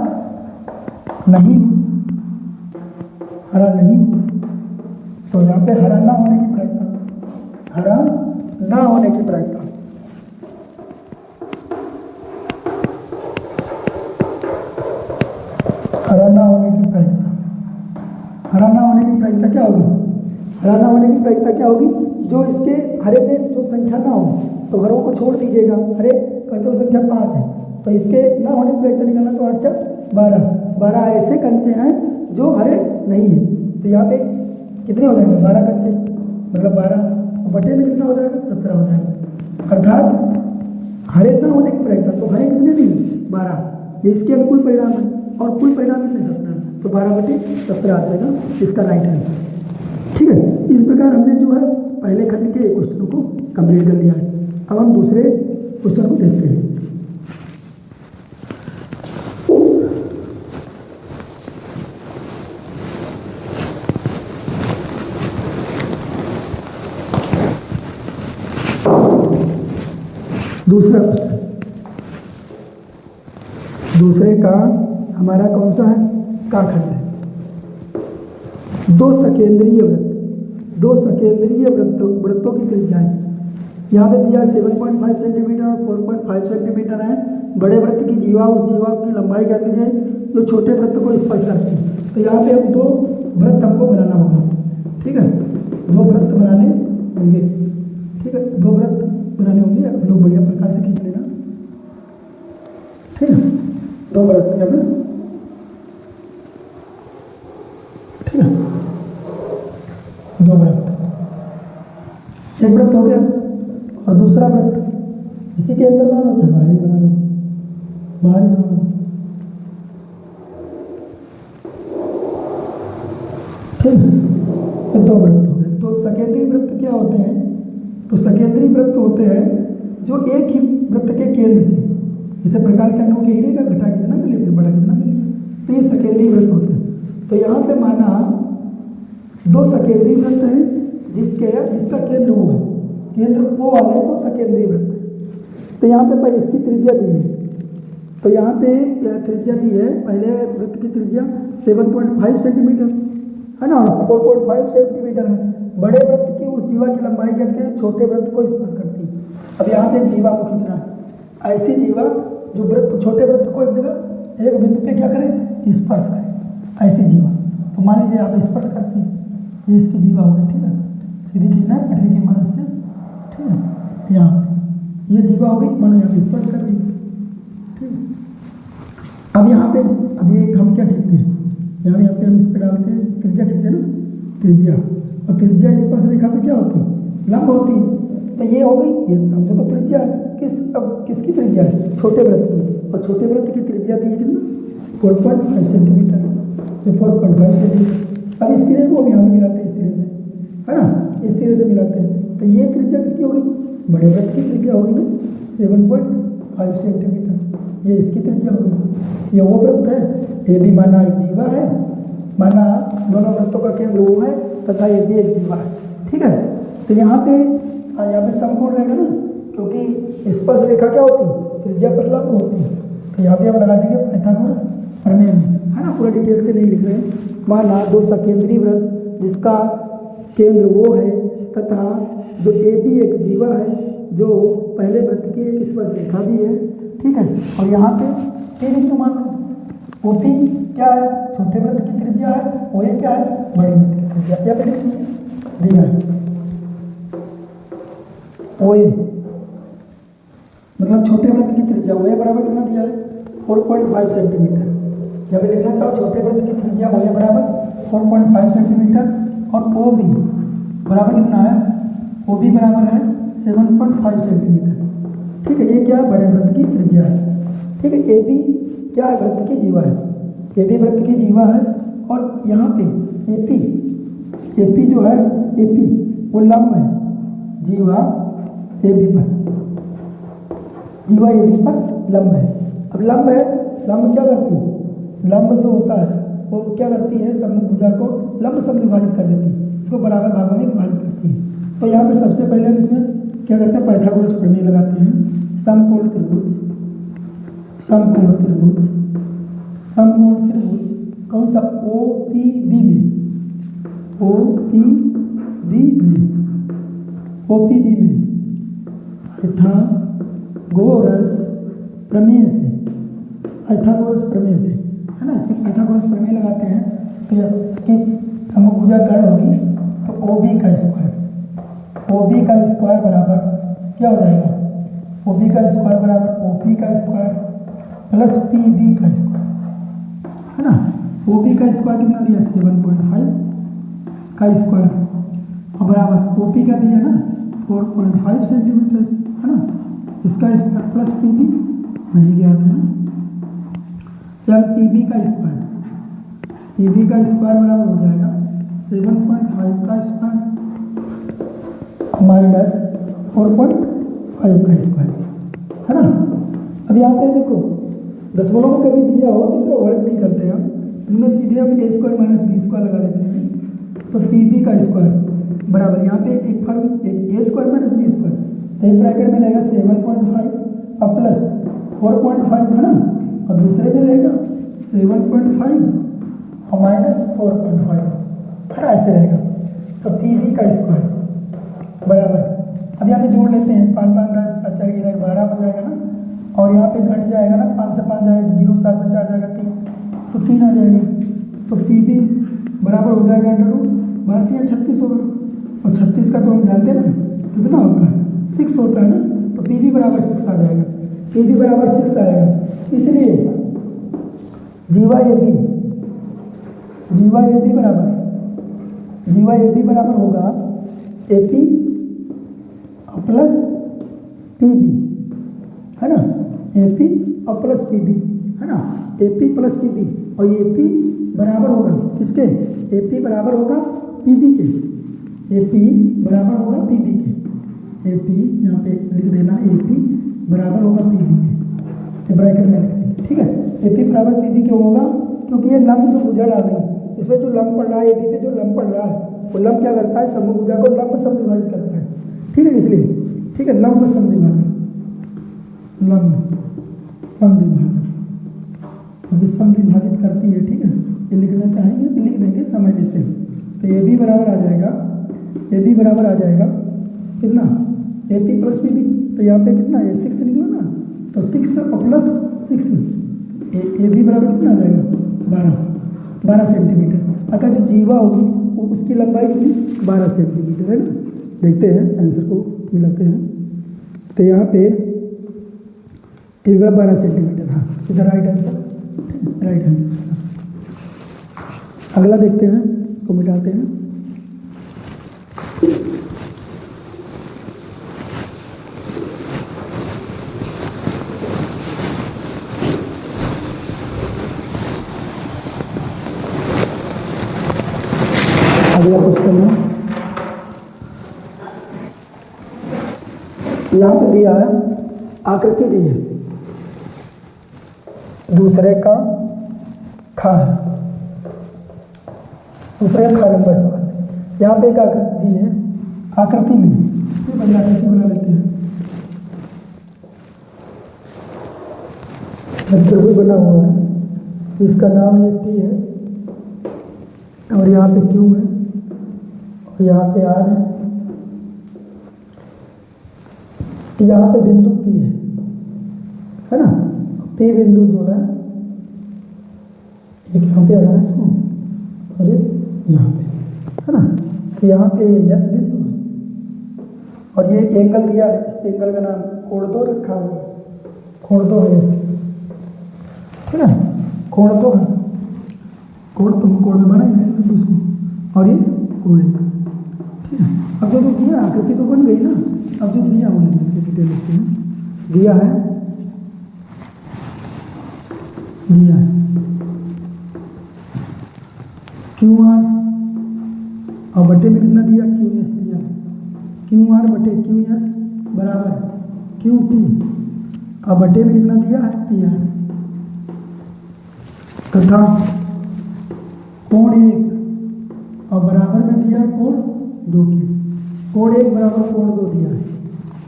नहीं हूँ, तो यहाँ पे हरा ना होने की प्रायिकता, हरा ना होने की प्रायिकता, हरा ना होने की प्रायिकता, हरा ना होने की प्रायिकता क्या होगी, हरा ना होने की प्रायिकता क्या होगी, जो इसके हरे में जो संख्या ना हो तो हरों को छोड़ दीजिएगा, हरे कंचों की संख्या 5 है तो इसके ना होने की प्रायिकता निकालना, तो 8 × 12 ऐसे कंचे हैं जो हरे नहीं है, तो यहाँ पे कितने हो जाएंगे 12 कंचे, मतलब 12 बटे में कितना हो जाएगा 17 हो जाएगा, अर्थात हरे ना होने की प्रायिकता, तो हरे कितने नहीं 12, ये इसके अनुकूल परिणाम है और कुल परिणाम कितने 17, तो 12/17 आ जाएगा इसका राइट आंसर। ठीक है, इस प्रकार हमने जो है पहले खंड के क्वेश्चनों को कंप्लीट कर लिया है। अब हम दूसरे क्वेश्चन को देखते हैं। दूसरा क्वेश्चन, दूसरे का हमारा कौन सा है, का खंड है। दो सकेंद्रीय वृत्तों की त्रिज्याएं यहाँ पे दिया 7.5 सेंटीमीटर और 4.5 सेंटीमीटर है। बड़े वृत्त की जीवा उस जीवा की लंबाई क्या कीजिए जो छोटे वृत्त को स्पर्श करती है। तो यहाँ पे हम दो वृत्त हमको बनाना होगा, ठीक है, दो वृत्त बनाने होंगे, ठीक है, दो वृत्त बनाने होंगे, आप लोग बढ़िया प्रकार से खींच लेना, ठीक है, दो वृत्त यहाँ पे, ठीक है, दो वृत्त, एक वृत्त हो गया और दूसरा वृत्त इसी के अंदर बनाना होता है, बाहर ही बना लो, बाहर ही बना लो, ठीक है, तो दो वृत्त हो गए। तो सकेंद्रीय वृत्त क्या होते हैं, तो सकेंद्रीय वृत्त होते हैं जो एक ही वृत्त के केंद्र से, जैसे प्रकार के अंगों के हीरे का घटा कितना मिले फिर बड़ा कितना मिले, तो ये सकेंद्रीय वृत्त होते हैं। तो यहाँ पे माना दो सकेंद्रीय वृत्त हैं जिसका केंद्र वो है, केंद्र वो वाले तो सकेंद्रीय वृत्त है। तो यहाँ पे इसकी त्रिज्या दी है, तो यहाँ पे त्रिज्या दी है, पहले वृत्त की त्रिज्या 7.5 सेंटीमीटर है ना, 4.5 सेंटीमीटर है। बड़े वृत्त की उस जीवा की लंबाई करके छोटे वृत्त को स्पर्श करती है। अब यहाँ पे एक जीवा को खींचना है, ऐसी जीवा जो वृत्त छोटे वृत्त को एक जगह एक बिंदु पे क्या करे स्पर्श करे, ऐसी जीवा। तो मान लीजिए यहाँ पे स्पर्श करती है, ये इसकी जीवा होगी, ठीक है, सीधी खींचना है पटरी की मदद से, ठीक है, यहाँ पे ये जीवा होगी, मानो यहाँ पे स्पर्श कर रही है, ठीक है। अब यहाँ पे अब ये हम क्या खींचते हैं, यहाँ पे हम इस पे डालते हैं त्रिज्या, खींचते हैं ना त्रिज्या, और त्रिज्या स्पर्श रेखा पे क्या होती है लंब होती है। तो ये हो गई, ये समझो तो त्रिज्या अब किसकी त्रिज्या है, छोटे वृत्त की, और छोटे वृत्त की त्रिज्या दी है कितना 4.5 सेंटीमीटर, तो 4.5 सेंटीमीटर। अब इस सिरे को हम यहाँ पे मिलाते हैं, इस सिरे से, है ना, इस सिरे से मिलाते हैं, तो ये त्रिज्या किसकी होगी, बड़े वृत्त की त्रिज्या होगी ना 7.5 सेंटीमीटर, ये इसकी त्रिज्या होगी। ये वो वृत्त है, ये भी माना एक जीवा है, माना दोनों वृत्तों का केंद्र वो है तथा ये भी एक जीवा है, ठीक है। तो यहाँ पे समकोण रहेगा ना, क्योंकि स्पर्श रेखा क्या होती है त्रिज्या पर लंब होती है। तो यहाँ पे हम लगा देंगे पाइथागोरस प्रमेय में, है ना, पूरा डिटेल से नहीं लिख रहे हैं। माना दो सकेंद्रीय वृत्त जिसका केंद्र वो है तथा जो ए बी एक जीवा है जो पहले वृत्त की एक स्पर्श रेखा भी है, ठीक है। और यहाँ पे तीन बिंदु मान लो, ओ पी क्या है छोटे वृत्त की त्रिज्या है, ओ ए क्या है बड़े वृत्त की त्रिज्या, क्या पे दिया है ओ ए, मतलब छोटे वृत्त की त्रिज्या ओ ए बराबर कितना दिया है 4.5 सेंटीमीटर। जब लिखना चाहो छोटे वृत्त की त्रिज्या ओ ए बराबर 4.5 सेंटीमीटर और ओ बी बराबर कितना है, ओ बी बराबर है 7.5 सेंटीमीटर, ठीक है। ये क्या है बड़े वृत्त की त्रिज्या है, ठीक है। ए बी क्या है वृत्त की जीवा है, ए बी वृत्त की जीवा है, और यहाँ पे ए पी AP जो है AP वो लंब है जीवा AB पर, जीवा AB पर लंब है। अब लंब है, लंब क्या करती है, लंब जो होता है वो क्या करती है, समभुज भुजा को लंब समद्विभाजित कर देती है, इसको बराबर भागों में विभाजित करती है। तो यहाँ पे सबसे पहले हम इसमें क्या करते हैं, पाइथागोरस प्रमेय लगाते हैं। समकोण त्रिभुज, समकोण त्रिभुज, समकोण त्रिभुज कौन सा, OPB में, OPB में, OPB में पाइथागोरस प्रमेय से, पाइथागोरस प्रमेय से, है ना, इसके पाइथागोरस प्रमेय लगाते हैं तो इसकी समभुजा कर्ण होगी तो OB का स्क्वायर, OB का स्क्वायर बराबर क्या हो जाएगा, OB का स्क्वायर बराबर OP का स्क्वायर प्लस PB का स्क्वायर, है ना। OB का स्क्वायर कितना दिया, 7.5 का स्क्वायर और बराबर OP का दिया ना 4.5 सेंटीमीटर, है ना, इसका स्क्वायर प्लस PB नहीं गया था ना, क्या PB का स्क्वायर, PB का स्क्वायर बराबर हो जाएगा 7.5 का स्क्वायर माइनस 4.5 का स्क्वायर, है ना। अब यहाँ पे देखो दशमलव में कभी दिया हो तो इनका वर्ग नहीं करते हम, इनमें सीधे हम A square minus B square लगा देते हैं। तो PB का स्क्वायर बराबर यहाँ पे एक firm A square minus B square, तो एक ब्रैकेट में रहेगा 7.5 और प्लस 4.5, है ना, और दूसरे में रहेगा 7.5 और माइनस 4.5, है ना, ऐसे रहेगा। तो PB का स्क्वायर बराबर, अब यहाँ पे जोड़ लेते हैं, 5 5 10 4 गिरा 12 हो जाएगा ना, और यहाँ पे घट जाएगा ना, 5 से 5 जाएगा 0, 7 से 4 जाएगा 3, तो 3 आ जाएगा। तो PB बराबर हो जाएगा √12 36 होगा, और 36 का तो हम जानते हैं ना कितना होता है, 6 होता है ना, तो PB बराबर 6 आ जाएगा, PB बराबर 6 आएगा। इसलिए जीवा AB, जीवा AB बराबर, जीवा AB बराबर होगा AP प्लस PB, है ना, AP और प्लस PB, है ना, AP प्लस PB, और ये AP बराबर होगा किसके, AP बराबर होगा PB के, AP बराबर होगा PB के, AP यहाँ पे लिख देना, AP बराबर होगा PB के, ब्रैकेट में लिख देंगे, ठीक है। AP बराबर PB क्यों होगा, क्योंकि ये लंब जो भुजा डाल रहे हैं इसमें जो लंब पड़ रहा है, AB पे जो लंब पड़ रहा है वो लंब क्या करता है, समभुजा को लंब समद्विभाजित करता है, ठीक है, इसलिए, ठीक है, लंब समद्विभाजन, लंब समद्विभाजन, अभी समद्विभाजित करती है, ठीक है, ये लिखना चाहेंगे तो लिख देंगे, समझ लेते हैं। तो AB बराबर आ जाएगा, AB बराबर आ जाएगा कितना, AP प्लस PB, तो यहाँ पे कितना है 6 निकला ना, तो 6 और प्लस 6, AB बराबर कितना आ जाएगा 12 सेंटीमीटर। अतः जो जीवा होगी वो उसकी लंबाई कितनी 12 सेंटीमीटर, है ना। देखते हैं आंसर को मिलाते हैं, तो यहाँ पे 12 सेंटीमीटर, हाँ, इधर राइट आंसर, राइट आंसर। अगला देखते हैं, इसको मिटाते हैं। अगला क्वेश्चन है, यहाँ पे दिया है आकृति दी है, दूसरे का खा है, दूसरे का खा नंबर सवाल, यहाँ पे एक आकृति दी है, आकृति में ये बड़ी आकृति बना लेते हैं, त्रिभुज बना हुआ है, इसका नाम ये T है और यहाँ पे Q है और यहाँ पे R है, यहाँ पे बिंदु P है ना, P बिंदु जो है एक यहाँ पे आ रहा है इसको और ये यहाँ पे, है ना, तो यहाँ पे यस बिंदु है और ये एंगल दिया है, इस एंगल का नाम कोण 2 रखा हुआ है, कोण 2 है, है ना, कोण 2 है, कोण तुम कोण में बनाएंगे उसको, और ये कोण, ठीक है। अब जो दिया आकृति तो बन गई ना, अब जो दिया वो डिटेल लिखते हैं, दिया है QR और बटे में कितना दिया, क्यू एस दिया, क्यू आर बटे क्यू एस बराबर क्यू टी, अब बटे में कितना दिया है, पी आर, तथा कोण 1 और बराबर में दिया कोण 2 के, कोण 1 बराबर कोण 2 दिया है।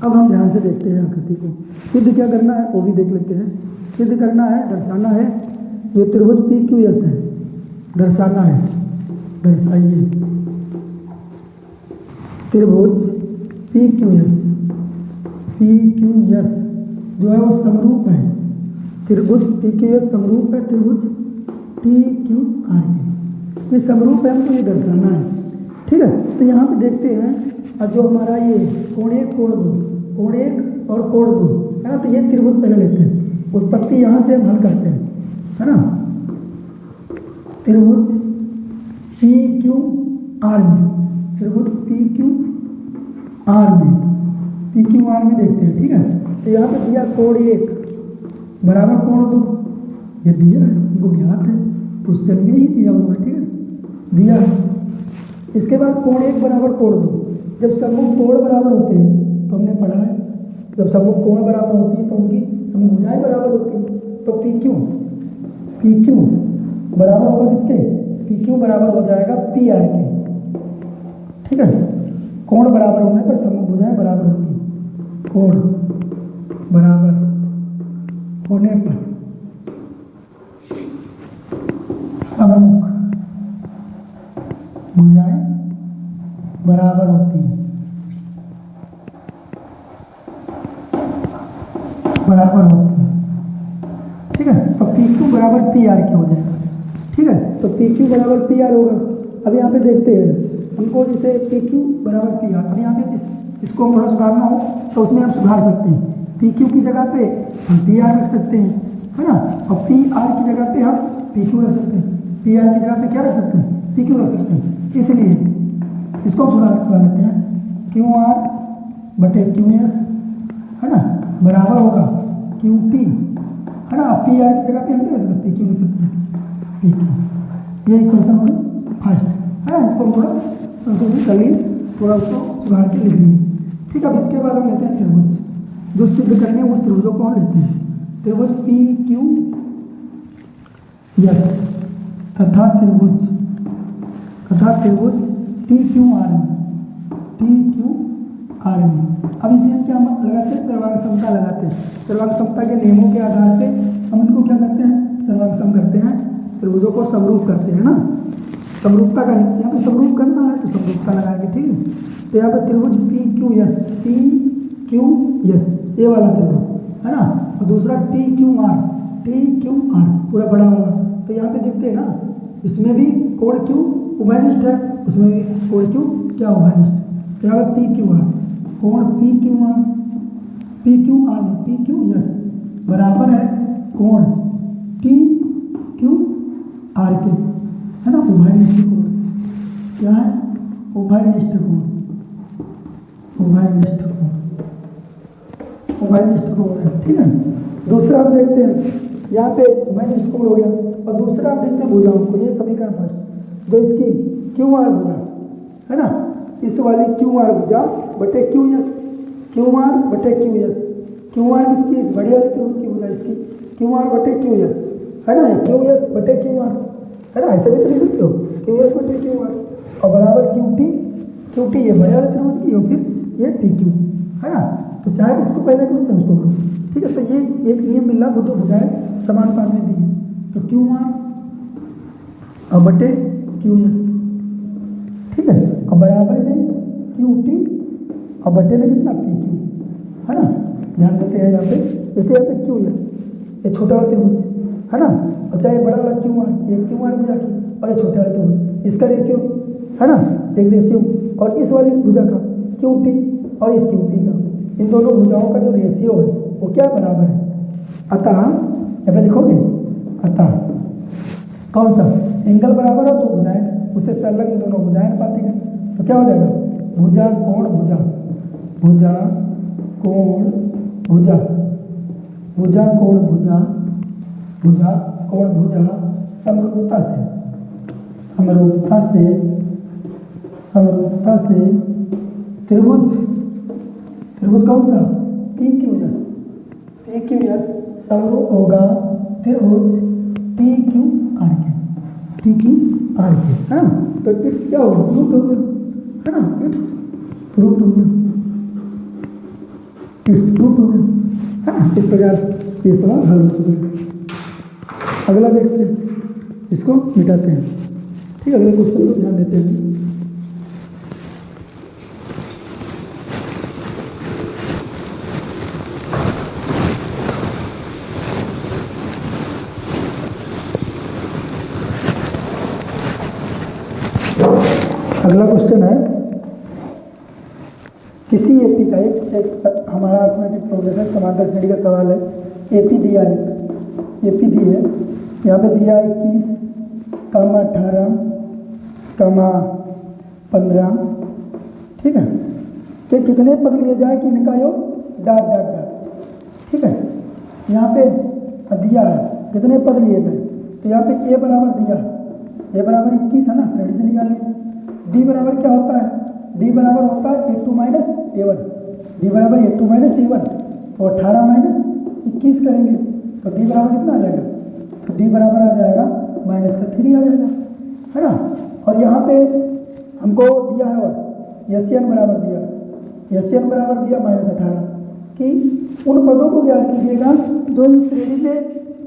अब हम ध्यान से देखते हैं आकृति को, सिद्ध क्या करना है वो भी देख लेते हैं। सिद्ध करना है, दर्शाना है, जो त्रिभुज पी क्यू एस है दर्शाना है, दर्शाइए त्रिभुज पी क्यू एस जो है वो समरूप है, त्रिभुज पी क्यू एस समरूप है त्रिभुज टी क्यू आर के, ये समरूप है, हमको ये दर्शाना है। ठीक है, तो यहाँ पे देखते हैं, अब जो हमारा ये कोण 1 कोण 2, कोण 1 और कोण 2 है ना, तो ये त्रिभुज पहले लेते हैं, उत्पत्ति यहाँ से हम हल करते हैं, है ना। त्रिभुज पी क्यू आर में, त्रिभुज पी क्यू आर में, पी क्यू आर में देखते हैं। ठीक है, तो यहाँ पे दिया कोण 1 बराबर कोण 2, ये दिया है, हमको ज्ञात है, क्वेश्चन में ही दिया हुआ है। ठीक है, दिया है। इसके बाद कोण 1 बराबर कोण 2, जब सम्मुख कोण बराबर होते हैं तो हमने पढ़ा है, जब सम्मुख कोण बराबर होती है तो उनकी सम्मुख भुजाएं बराबर होती हैं, तो पी क्यू बराबर होगा किसके, पी क्यू बराबर हो जाएगा पी आर के। ठीक है, कोण बराबर होने पर सम्मुख भुजाएं बराबर होती हैं, कोण बराबर होने पर सम्मुख भुजाएं बराबर होती हैं, ठीक है। तो पी क्यू बराबर पी आर के हो जाएगा। ठीक है, तो पी क्यू बराबर पी आर होगा। अब यहाँ पे देखते हैं, हमको जैसे पी क्यू बराबर पी आर, अब यहाँ पे इसको हम थोड़ा सुधारना हो तो उसमें हम सुधार सकते हैं। पी क्यू की जगह पे हम पी आर रख सकते हैं, है ना, और पी आर की जगह पे हम पी क्यू रख सकते हैं, पी आर की जगह पे क्या रख सकते हैं, पी क्यू रख सकते हैं। इसलिए इसको हम सुधार लेते हैं, क्यू आर बटे क्यू एस, है ना, बराबर होगा क्यू टी, है ना। पी आर की जगह पे हम क्या रख सकते हैं, क्यू रख सकते हैं, पी क्यू। ये इक्वेशन होगी फर्स्ट, है ना, इसको हम थोड़ा संशोधित कर लिए, थोड़ा उसको सुधार के लिख लिए। ठीक है, अब इसके बाद हम लेते हैं त्रिभुज, जो सिद्ध करने हैं उस त्रिभुजों को हम लेते हैं। त्रिभुज पी क्यू एस तथा त्रिभुज टी क्यू आर में, अब इसमें क्या हम लगाते हैं, सर्वांग समता लगाते हैं। सर्वांग समता के नियमों के आधार पे हम इनको क्या करते हैं, सर्वांग सम करते हैं, त्रिभुजों को समरूप करते हैं ना। समरूपता का यहाँ पे समरूप करना है तो समरूपता लगाएंगे। ठीक है, तो यहाँ पे त्रिभुज पी क्यू एस ये वाला त्रिभुज, है ना, और दूसरा टी क्यू आर पूरा बड़ा वाला। तो यहाँ पे देखते हैं ना, इसमें भी कोण क्यू उभयनिष्ठ है, उसमें भी कोण क्यू क्या उभयनिष्ठ। तो यहाँ पे पी क्यू आर, कोण पी क्यू आर में पी क्यू एस बराबर है कोण टी क्यू आर के, है ना, उभयनिष्ठ कोण। क्या है, उभयनिष्ठ कोण है। ठीक है, दूसरा हम देखते हैं, यहाँ पे उभयनिष्ठ कोण हो गया, और दूसरा हम देखते हैं भुजाओं को। ये समीकरण फर्स्ट, जो इसकी क्यू आर भुजा, है ना, इस वाली क्यू आर भुजा बटे क्यू एस, क्यू आर बटे क्यू एस, क्यू आर किसकी, इस बड़ी वाली त्रिभुज की भुजा इसकी क्यू आर बटे क्यू एस, है ना, क्यू एस बटे क्यू आर, है ना, ऐसे भी तो लिख सकते हो, क्यू एस बटे क्यू आर, और बराबर क्यू टी ये बड़े वाले त्रिभुज की, और फिर ये पी क्यू, है ना। तो चाहे इसको पहले करो चाहे उसको करो। ठीक है, तो ये एक नियम मिला, वो दो भुजाएं समानुपात में दी, तो क्यू आर और बटे क्यू एस। ठीक है, और बराबर में क्यू टी और बटे में कितना पी क्यू, है ना। ध्यान देते हैं यहाँ पे, जैसे यहाँ पे क्यू एस, ये छोटा वाला त्रिभुज, है ना, और चाहे बड़ा वाला क्यू आर, ये क्यू आर भुजा की, और ये छोटे वाले त्रिभुज, इसका रेशियो, है ना, एक रेशियो, और इस वाली भुजा का क्यू टी और इस क्यू टी का, इन दोनों भुजाओं का जो रेशियो है वो क्या बराबर है। अतः यहाँ पे लिखोगे, अतः कौन सा एंगल बराबर हो तो भुजाएं उससे संलग्न दोनों भुजाएं अनुपातिक है, तो क्या हो जाएगा, भुजा कोण भुजा, भुजा कोण भुजा, भुजा कोण भुजा, भुजा कोण भुजा समरूपता से समरूपता से त्रिभुज कौन सा पी क्यू एस समरूप होगा त्रिभुज टी क्यू आर के है ना। तो इट्स क्या होगा रूट हो गया है ना, इट्स रूट हो गया है ना। इस प्रकार ये सवाल हल हो चुका है। अगला देखते हैं, इसको मिटाते हैं। ठीक है, अगले क्वेश्चन को ध्यान देते हैं। अगला क्वेश्चन है, किसी एपी का एक हमारा अर्थमेटिक प्रोग्रेशन समांतर श्रेणी का सवाल है। एपी दिया है, एपी दी है, यहाँ पे दिया 21, 18, 15। ठीक है, कि कितने पद लिए जाए कि इनका योग डाट डाट डाट। ठीक है, यहाँ पे दिया है कितने पद लिए जाए, तो यहाँ पे ए बराबर दिया है, ए बराबर 21 है ना, श्रेणी से निकाल लें। डी बराबर क्या होता है, डी बराबर होता है A2 माइनस A1, डी बराबर A2 माइनस A1, तो 18 माइनस 21 करेंगे तो डी बराबर कितना आ जाएगा, तो डी बराबर आ जाएगा माइनस का 3 आ जाएगा है ना। और यहाँ पे हमको दिया है और एन बराबर दिया, एन बराबर दिया -18 कि उन पदों को ज्ञात कीजिएगा जो इस श्रेणी में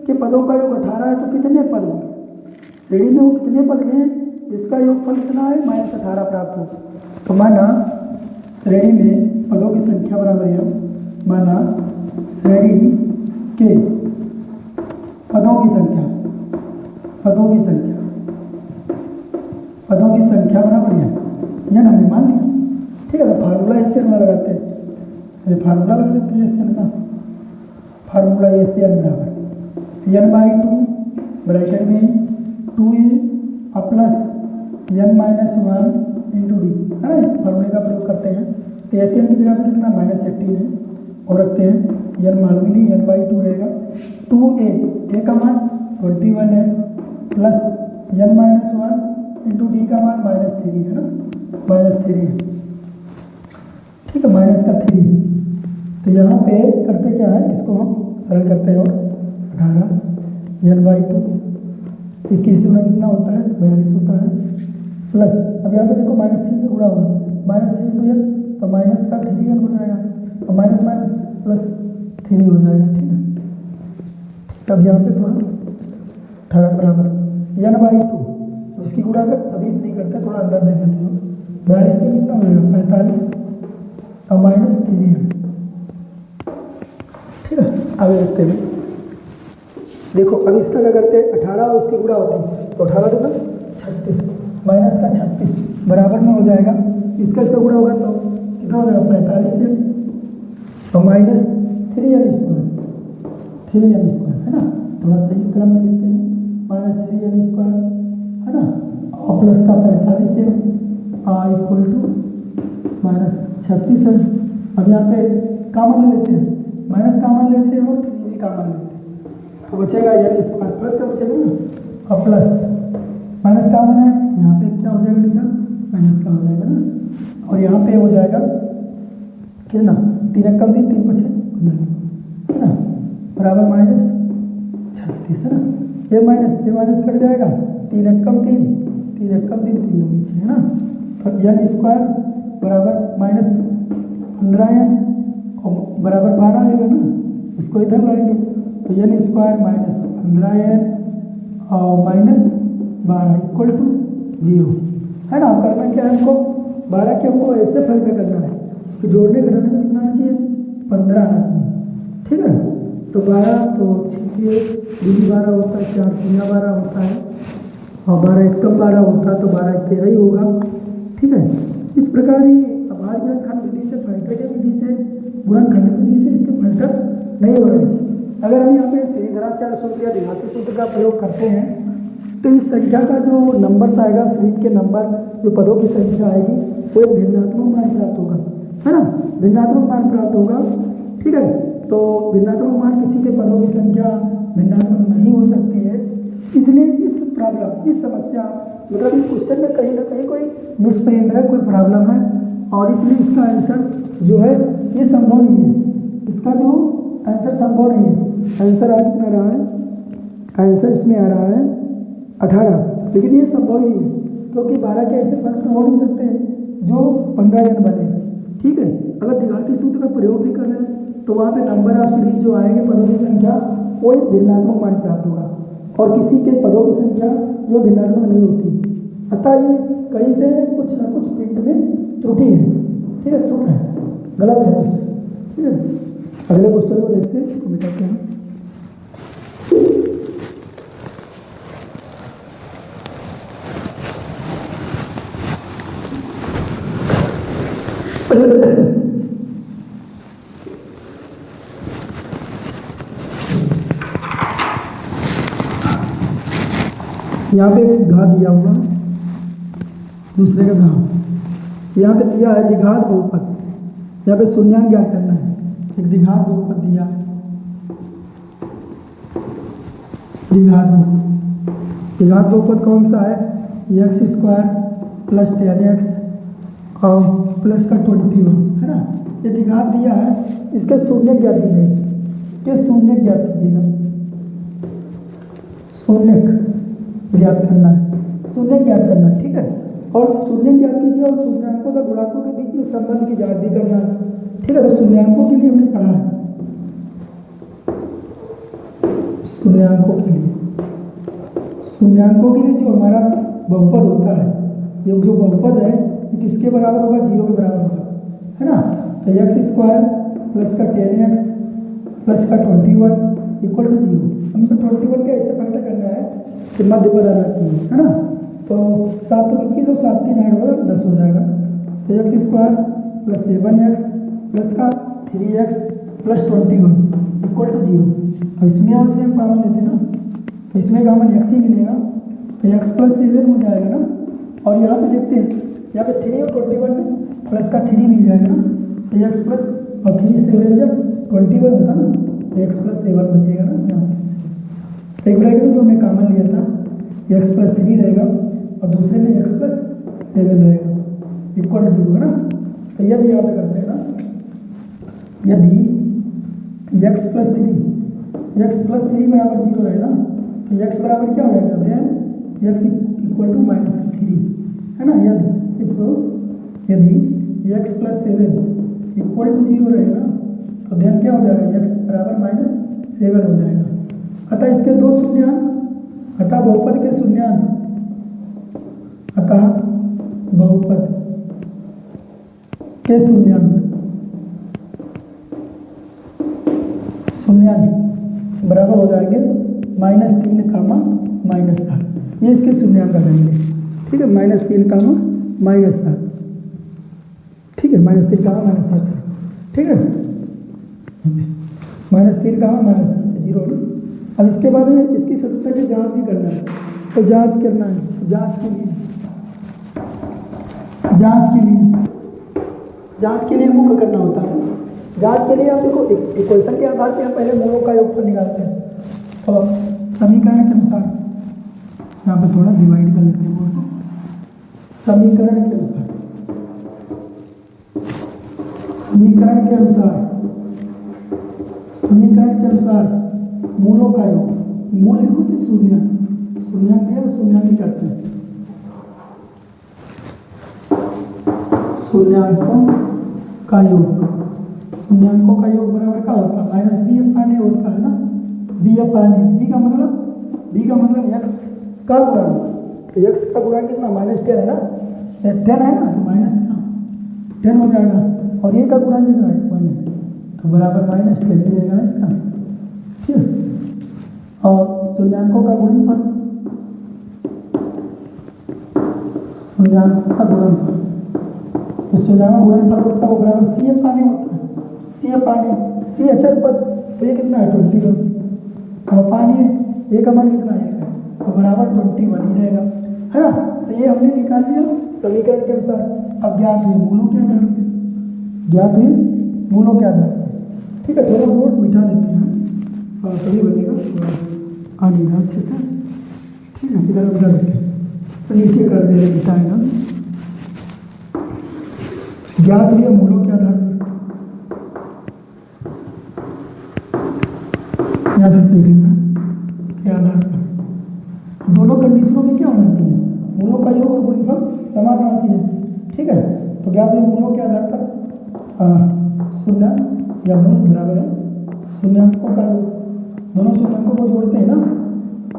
के पदों का योग 18 है, तो कितने पद होंगे श्रेणी में, वो कितने पद हैं जिसका योगफल कितना है -18 प्राप्त हो। तो माना श्रेणी में पदों की संख्या बराबर है, माना श्रेणी के पदों की संख्या बराबर है, यह हमने मान लिया। ठीक है, तो फार्मूला एसएन में लगाते हैं, ये फार्मूला लगा लेते हैं एसएन का। फार्मूला एसएन बराबर n/2 ब्रैकेट में 2a plus n-1 into D है ना। इस फार्मूले का प्रयोग करते हैं, तो एसएन की जगह पर कितना -18 है और रखते हैं n मालूम नहीं, n/2 रहेगा। 2a का मान 21 है प्लस n-1 इंटू डी का मान -3 है ना, -3 है। ठीक है, माइनस का 3। तो यहाँ पे करते क्या है, इसको हम सरल करते हैं और 18 n/2 21 में कितना होता है 42 होता है प्लस, अब यहाँ पे देखो -3 से गुणा होगा, -3 तो n, तो माइनस का 3n हो जाएगा, तो माइनस माइनस प्लस 3 हो जाएगा। ठीक है, तब यहाँ पे थोड़ा 18 बराबर n/2, तो इसकी गुणा कर अभी नहीं करते, थोड़ा अंदर देख लेते हो। 42 में कितना हो जाएगा 45 और -3n। ठीक है, आगे देखते हैं। देखो अब इसका क्या करते हैं, 18 और इसकी गुणा होती है, तो 18 दूना 36 माइनस का 36 बराबर में हो जाएगा, इसका गुणा होगा तो कितना हो जाएगा 45 से और माइनस 3n स्क्वायर है ना। थोड़ा सही क्रम में लिखते हैं, -3n स्क्वायर है ना, और प्लस का 45 है इक्वल टू -36 है। अब यहाँ पे कामन लेते हैं, माइनस कामन लेते हैं और 3 भी कामन लेते हैं, तो बचेगा n स्क्वायर प्लस का बचेगा ना, और प्लस माइनस कामन है, यहाँ पे क्या हो जाएगा निशान माइनस का हो जाएगा ना। और यहाँ पे हो जाएगा कितना 3 कम 3 5 है ना, बराबर -36 है ना। ये माइनस कट जाएगा, 3 कम 3 3 लोग नीचे है ना। तो n स्क्वायर बराबर -15n और बराबर 12 आएगा ना, इसको इधर लाएंगे तो n स्क्वायर -15n और -12 इक्वल टू 0 है ना। करना क्या है हमको, 12 के हमको ऐसे फल में करना है कि जोड़ने घटाने में कितना आना चाहिए 15 आना चाहिए। ठीक है, तो 12 तो 12 होता है, 4 3 12 होता है और 12 1 कम 12 होता है, तो 12 1 13 ही होगा। ठीक है, इस प्रकार ही अभाज्य गुणनखंड विधि से फलक विधि से गुणनखंड विधि से इसके फलक नहीं हो रहे हैं। अगर हम यहाँ पे श्रीधराचार्य सूत्र या द्विघाती सूत्र का प्रयोग करते हैं तो इस संख्या का जो नंबर्स आएगा, सीरीज के नंबर जो पदों की संख्या आएगी वो एक भिन्नात्मक मान प्राप्त होगा है ना, भिन्नात्मक मान प्राप्त होगा। ठीक है, तो भिन्नात्मक मान किसी के पदों की संख्या भिन्नात्मक नहीं हो सकती है, इसलिए इस प्रॉब्लम, इस समस्या मतलब इस क्वेश्चन में कहीं ना कहीं कोई मिसप्रिंट है, कोई प्रॉब्लम है, और इसलिए इसका आंसर जो है ये संभव नहीं है। इसका जो आंसर संभव नहीं है। आंसर आ कितना रहा है? आंसर इसमें आ रहा है 18, लेकिन ये संभव ही नहीं है क्योंकि 12 के ऐसे फंक्शन हो नहीं सकते हैं जो 15n बने। ठीक है, अगर द्विघाती सूत्र का प्रयोग भी कर रहे हैं तो वहाँ पे नंबर ऑफ सीरीज जो आएंगे पदों की संख्या वो एक भिन्नात्मक मान प्राप्त होगा, और किसी के पदों की संख्या जो भिन्नात्मक नहीं होती। अतः ये कहीं से कुछ ना कुछ प्रिंट में त्रुटि है। ठीक है, त्रुटि है, गलत है। ठीक है, अगले क्वेश्चन को देखते हैं, इसको मिटाते हैं। यहाँ पे एक घात दिया हुआ, दूसरे का घात। यहाँ पे दिया है द्विघात बहुपद, यहाँ पे शून्यांक ज्ञात करना है। एक द्विघात बहुपद दिया, द्विघात बहुपद। द्विघात बहुपद कौन सा है? x² प्लस 10x और प्लस का 21 है ना। ये द्विघात दिया है, इसके शून्य ज्ञात कीजिएगा। ये शून्य ज्ञात कीजिएगा, शून्य ज्ञात करना है, शून्य ज्ञात करना है। ठीक है, और शून्य ज्ञात कीजिए और शून्यांकों तथा गुणांकों के बीच में संबंध की जांच भी करना है। ठीक है, तो शून्यांकों के लिए हमने पढ़ा है, शून्यांकों के लिए, शून्यांकों के लिए जो हमारा बहुपद होता है, ये जो बहुपद है ये किसके बराबर होगा? 0 के बराबर होगा, है ना। तो x² प्लस का 10x प्लस का 21 इक्वल टू 0। हमको 21 का ऐसे फाइंड करना है कि मध्य पद आना चाहिए, है ना। तो 7 तो 21 और 7 3 ऐड होगा 10 हो जाएगा। तो x² प्लस 7x प्लस का 3x प्लस 21 इक्वल टू 0। अब इसमें और इसमें हम कॉमन लेते हैं ना, तो इसमें कॉमन x ही मिलेगा, तो x प्लस 7 हो जाएगा ना। और यहाँ पे देखते हैं, यहाँ पे 3 और 21 में प्लस का 3 मिल जाएगा ना, तो x प्लस और 3 7 जब 21 होता ना, तो x प्लस 7 बचेगा ना। यहाँ एक ब्रैकेट में जो हमने कॉमन लिया था x प्लस 3 रहेगा और दूसरे में x प्लस 7 रहेगा इक्वल टू 0 है ना। तो यदि यहाँ पे करते हैं ना, यदि x प्लस 3 बराबर 0 है ना, तो x बराबर क्या हो जाएगा? देन x इक्वल टू -3 है ना। यदि x प्लस 7 इक्वल टू 0 रहेगा तो देन क्या हो जाएगा? x बराबर -7 हो जाएगा। अतः इसके दो शून्यांक, अतः बहुपद के शून्यांक, अतः बहुपद के शून्यांक बराबर हो जाएंगे -3, -7। ये इसके शून्यांक आ जाएंगे। ठीक है, -3, -7। ठीक है, -3, -7। ठीक है, -3, -0। अब इसके बाद में इसकी सत्ता की जांच भी करना है, तो जांच करना है। जांच के लिए मुख्य करना होता है। जांच के लिए आप देखो, इक्वेशन के आधार पर हम पहले मूलों का योगफल निकालते हैं। तो समीकरण के अनुसार यहाँ पे थोड़ा डिवाइड कर लेते हैं मूल को। समीकरण के अनुसार मूलों का योग, मूल लिखो तो शून्यांक है, शून्यांक करते हैं। शून्यांकों का योग बराबर क्या होता है? -b/a होता है ना। b/a का मतलब x का गुणांक, तो x का गुणांक कितना? -10 है ना, 10 है ना, तो -10 हो जाएगा। और a का गुणांक कितना है? 1 है, तो बराबर -10 मिलेगा ना इसका। ठीक है, और शून्यांकों का गुणनफल, तो शून्यांकों का गुणनफल होता है वो बराबर c/a होता है। c अचर पद, तो ये कितना है? 21। और पानी a का मान कितना है? तो बराबर 21 ही रहेगा, है ना। तो ये हमने निकाल लिया समीकरण के अनुसार। अब ज्ञात हुए मूलों के आधार पर, ठीक है, थोड़ा नोट मिटा देते हैं और तभी बनेगा, थोड़ा आ नहीं रहा अच्छे से। ठीक है, इधर उधर रखें तो नीचे कर दे रहे बिठाएगा। ज्ञात हुए मूलों के आधार पर यहाँ से देख लेना के आधार पर दोनों कंडीशनों में क्या होना चाहिए, मूलों का योग और गुणनफल समान होना चाहिए। ठीक है, तो ज्ञात हुए मूलों के आधार पर शून्य या मूल बराबर है शून्यांकों का योग। दोनों शून्यांकों को जोड़ते हैं ना,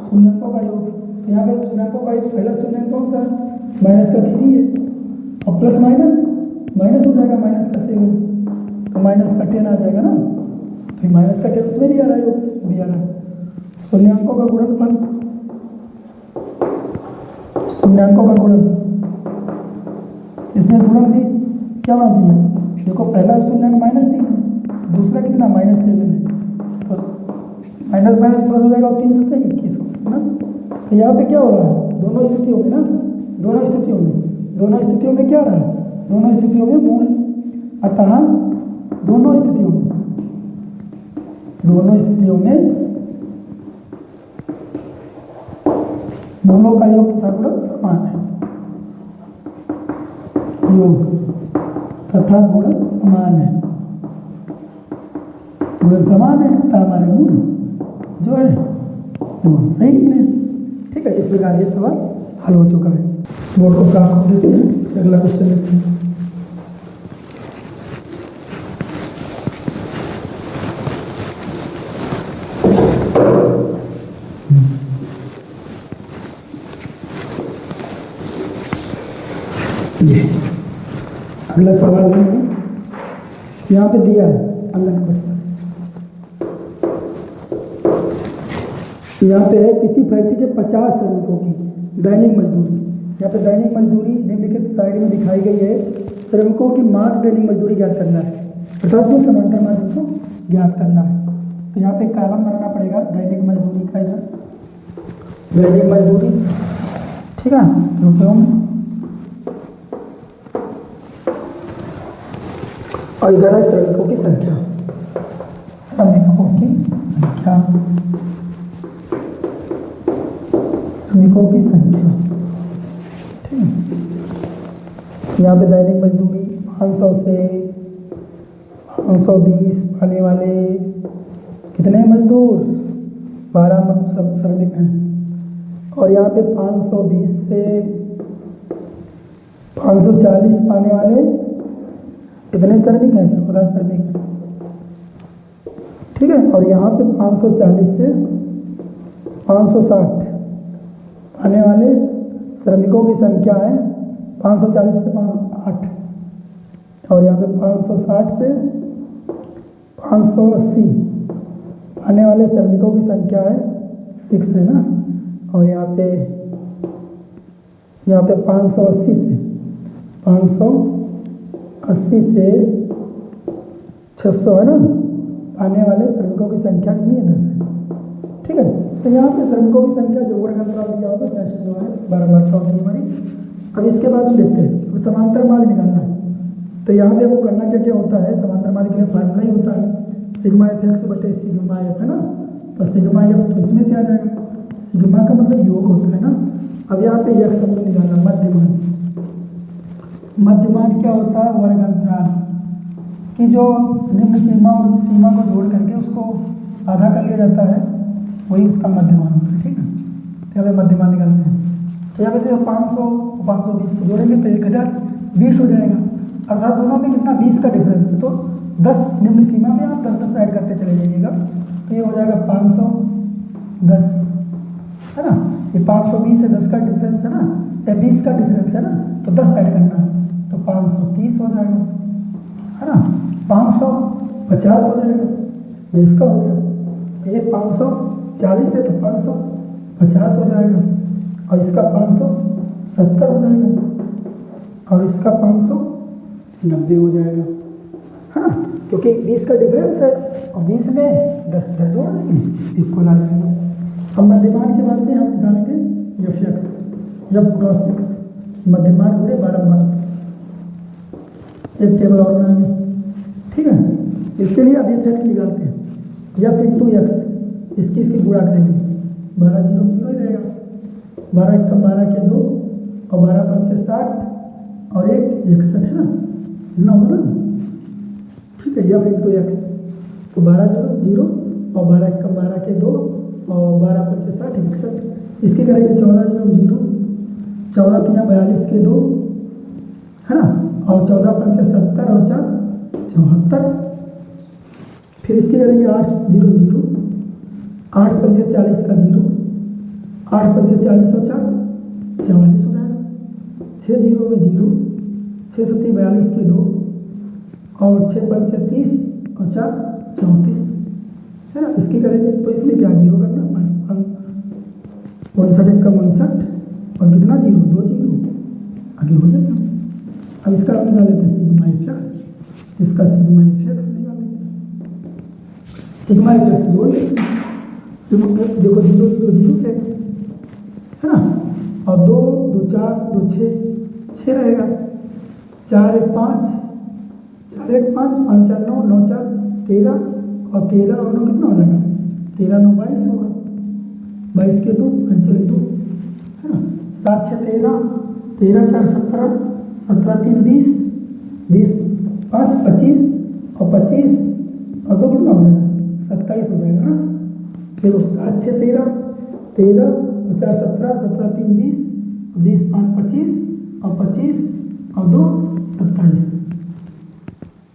शून्यांकों का योग। तो यहाँ पे शून्यांकों का योग पहला शून्यांक कौन सा है, माइनस का 3 है और प्लस माइनस माइनस हो जाएगा, माइनस का 7 तो माइनस का 10 आ जाएगा ना। तो माइनस का 10 उसमें भी आ रहा है, योग भी आ रहा है। शून्यांकों का गुणनफल, शून्यांकों का गुणन, इसमें गुणन भी क्या होना चाहिए, देखो पहला शून्यांक -3 है, दूसरा कितना -7 है, तो माइनस माइनस प्लस हो जाएगा और 3 7 21 है ना। तो यहाँ पे क्या हो रहा है, दोनों स्थितियों में ना, दोनों स्थितियों में क्या रहा है, दोनों स्थितियों में मूल, अतः दोनों स्थितियों में मूलों का योग तथा गुणन समान है, योग तथा गुणन समान है, गुणन समान है तथा हमारे मूल जो है वो सही निकले। ठीक है, इस प्रकार ये सवाल हल हो चुका है। बोर्ड को साफ कर देते हैं, अगला क्वेश्चन लेते हैं। ये अगला सवाल है, यहाँ पे दिया है अगला क्वेश्चन, यहाँ पे है किसी फैक्ट्री के 50 श्रमिकों की दैनिक मजदूरी। यहाँ पे दैनिक मजदूरी निम्नलिखित साइड में दिखाई गई है, श्रमिकों की मात्र दैनिक मजदूरी ज्ञात करना है, अर्थात वो समांतर माध्यम को ज्ञात करना है। तो यहाँ पे कॉलम बनाना पड़ेगा दैनिक मजदूरी का, इधर दैनिक मजदूरी, ठीक है, रुपयों में, और इधर है श्रमिकों की संख्या, श्रमिकों की संख्या, श्रमिकों की संख्या। ठीक है, यहाँ पे दैनिक मजदूरी 500 से 520 पाने वाले कितने मजदूर, 12 श्रमिक हैं, और यहाँ पे 520 से 540 पाने वाले कितने श्रमिक हैं, 14 श्रमिक। ठीक है, और यहाँ पे 540 से 560 आने वाले श्रमिकों की संख्या है, 540 से 8, और यहाँ पे 560 से 580 आने वाले श्रमिकों की संख्या है 6 है ना। और यहाँ पे 580 से 600 है ना, आने वाले श्रमिकों की संख्या कितनी है, 10 है। ठीक है, तो यहाँ पे श्रमिकों की संख्या जो वर्ग अंतराल दिया होगा सेशन जो है 12 मात्रा होगी हमारी। अब इसके बाद हम देखते हैं, तो समांतर माध्य निकालना है। तो यहाँ पे हमको करना क्या क्या होता है, समांतर माध्य के लिए फार्मूला ही होता है सिग्मा एफ एक्स बटे सिग्मा एफ, है ना। तो सिग्मा एफ तो इसमें से आ जाएगा, सिग्मा का मतलब योग होता है ना। अब यहाँ पे एक्स हमको निकालना, मध्यमान। मध्यमान क्या होता है, वर्ग अंतराल की जो निम्न सीमा और उच्च सीमा को जोड़ करके उसको आधा कर लिया जाता है, वही उसका मध्यमान होता है। ठीक है, तो यहाँ पे मध्यमान निकालते हैं। तो यहाँ पे 500 520 को जोड़ेंगे तो 1020 हो जाएगा, अर्थात दोनों में कितना 20 का डिफरेंस है। तो 10 निम्न सीमा में आप 10 ऐड करते चले जाइएगा, तो ये हो जाएगा 510 है ना। ये 520 से 10 का डिफरेंस है ना, या 20 का डिफरेंस है ना, तो 10 ऐड करना है तो 530 हो जाएगा, है ना। 550 हो जाएगा, ये इसका हो गया। ये 540 है तो 550 हो जाएगा, और इसका 570 हो जाएगा, और इसका 590 हो जाएगा, है ना, क्योंकि 20 का डिफरेंस है और 20 में 10 जोड़ देंगे, इक्वल आ जाएगा। अब मध्यमान के बाद में हम निकालेंगे F X, F cross X, मध्यमान गुणे बारंबार, एक टेबल और बनाएंगे। ठीक है, इसके लिए अब एफ एक्स निकालते हैं, एफ इंटू एक्स, इसकी गुणा करेंगे, 12 0 0 ही रहेगा, 12 1 12 के 2 और 12 5 60 और 1 61 है ना, इतना होगा ना, ठीक है। या फिर एक्स तो 12 0 और 12 1 12 के 2 और 12 5 60 61, इसके करेंगे 14 0 14 3 42 के 2 है ना, और 14 5 70 और 4 74, फिर इसके करेंगे 8 0 0 8 5 40 का 0 8 5 40 और 4 44 हो जाएगा, 6 0 में 0 6 7 42 के 2 और 6 5 30 और 4 34 है ना। इसकी करेंगे तो इसमें क्या 0 करना, 59 1 का 59 और कितना 0 2 0 आगे हो जाएगा। अब इसका हम निकाल लेते हैं सिग्मा एफ एक्स, इसका सिग्मा एफ एक्स निकाल लेते हैं, सिग्मा एफ एक्स जोड़ लेते हैं, देखो 0 0 0 है ना, और 2 2 4 2 6 रहेगा, 4 1 5 4 1 5 5 4 9 9 4 13 और 13 और 9 कितना हो जाएगा 13 9 22 होगा, 22 के 2 चलिए 2 है ना, 7 6 13 13 4 17 17 3 20 20 5 25 और 25 और 2 कितना हो जाएगा 27 हो जाएगा ना। देखो 7 6 13 13 और 4 17 17 3 20 20 5 25 और 25 और 2 27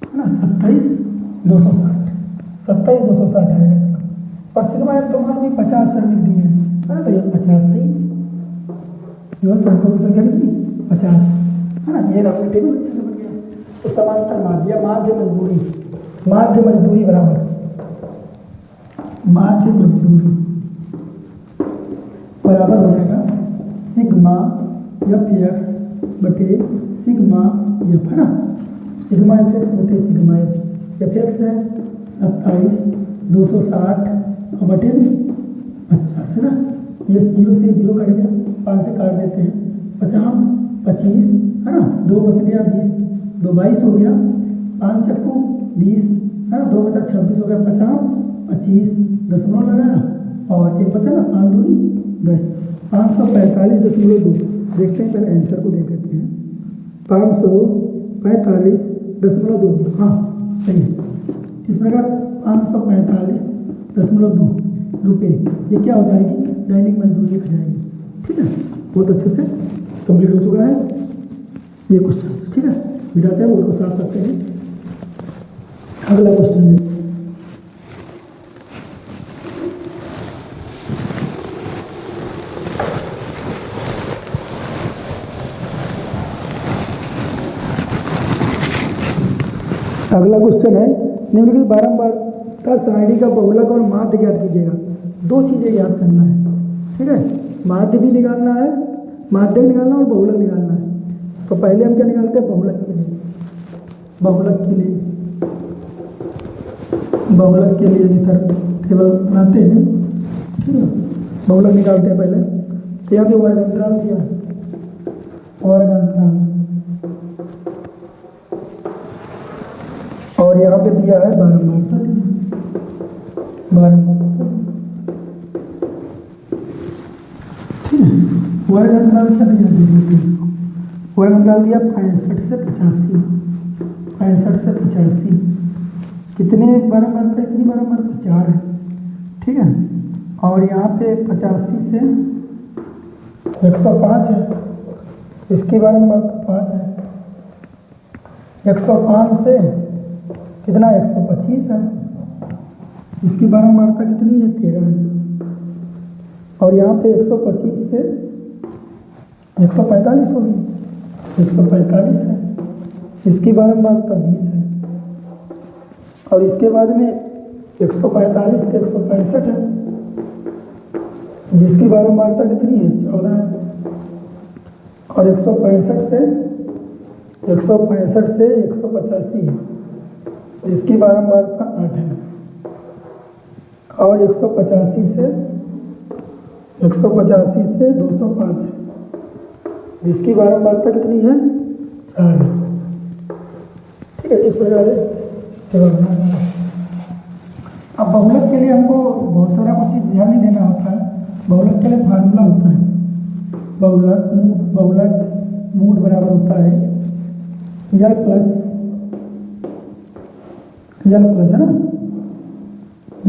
है ना, 27 260 27 260 आएगा इसका। और सिग्मा एफ तो मान भी 50 सर लिख दिए है ना, तो ये 50 नहीं, जो संख्या की संख्या कितनी 50 है ना, ये आपने टेबल अच्छे से बन गया। तो समांतर माध्य माध्य मजदूरी बराबर माध्य मजदूरी बराबर हो जाएगा सिग्मा एफ एक्स बटे सिग्मा एफ है ना, सिग्मा एफ एक्स बटे सिग्मा एफ एक्स है 27 260 और बटे 50 है ना, ये 0 से 0 कट गया, 5 से काट देते हैं, 50 25 है ना, 2 बच गया 20 2 22 हो गया, 5 चक्कू 20 है ना, 2 बचा 26 हो गया, 50 25 दशमलव लगाया और 1 बचा ना 5 दूनी 10 545.2, देखते हैं पहले आंसर को देख लेते हैं, 545.20 हाँ सही है। इस प्रकार 545.2 रुपये ये क्या हो जाएगी दैनिक मजदूरी लिख जाएगी, ठीक है। बहुत अच्छे से कंप्लीट हो चुका है ये क्वेश्चन, ठीक है। मिटाते हैं बोर्ड को साफ करते हैं, अगला क्वेश्चन देखते हैं। अगला क्वेश्चन है निम्नलिखित बारंबारता सारणी का बहुलक और माध्य ज्ञात कीजिएगा। 2 चीज़ें याद करना है, ठीक है, माध्य भी निकालना है, माध्य भी निकालना और बहुलक निकालना है। तो पहले हम क्या निकालते हैं बहुलक के लिए, बहुलक के लिए इधर टेबल बनाते हैं, ठीक है, बहुलक निकालते हैं पहले। तो यहाँ पे वर्ग अंतराल दिया है, वर्ग अंतराल, और यहाँ पे दिया है बारंबारता, बारंबारता, ठीक है। वर्ग अंतराल क्या दिया देखिए इसको, वर्ग अंतराल दिया 65 से 85, 65 से 85, कितने बारंबारता, इतनी बारंबारता 4 है, ठीक है। और यहाँ पे 85 से 105 है, इसकी बारंबारता 5 है, 105 से कितना 125 है, इसकी बारंबारता कितनी है 13 है, और यहाँ पे 125 से 145 होगी, 145 है, इसकी बारंबारता 20 है, और इसके बाद में 145 से 165 है, जिसकी बारंबारता कितनी है 14 है, और 165 से 185 है, जिसकी बारंबारता 8 है, और 185 से 205 है, जिसकी बारंबारता कितनी है 4 है, ठीक है। इस प्रकार अब बहुलक के लिए हमको बहुत सारा कुछ चीज़ ध्यान नहीं देना होता है, बहुलक के लिए फार्मूला होता है, बहुलक मूड बराबर होता है यल प्लस है ना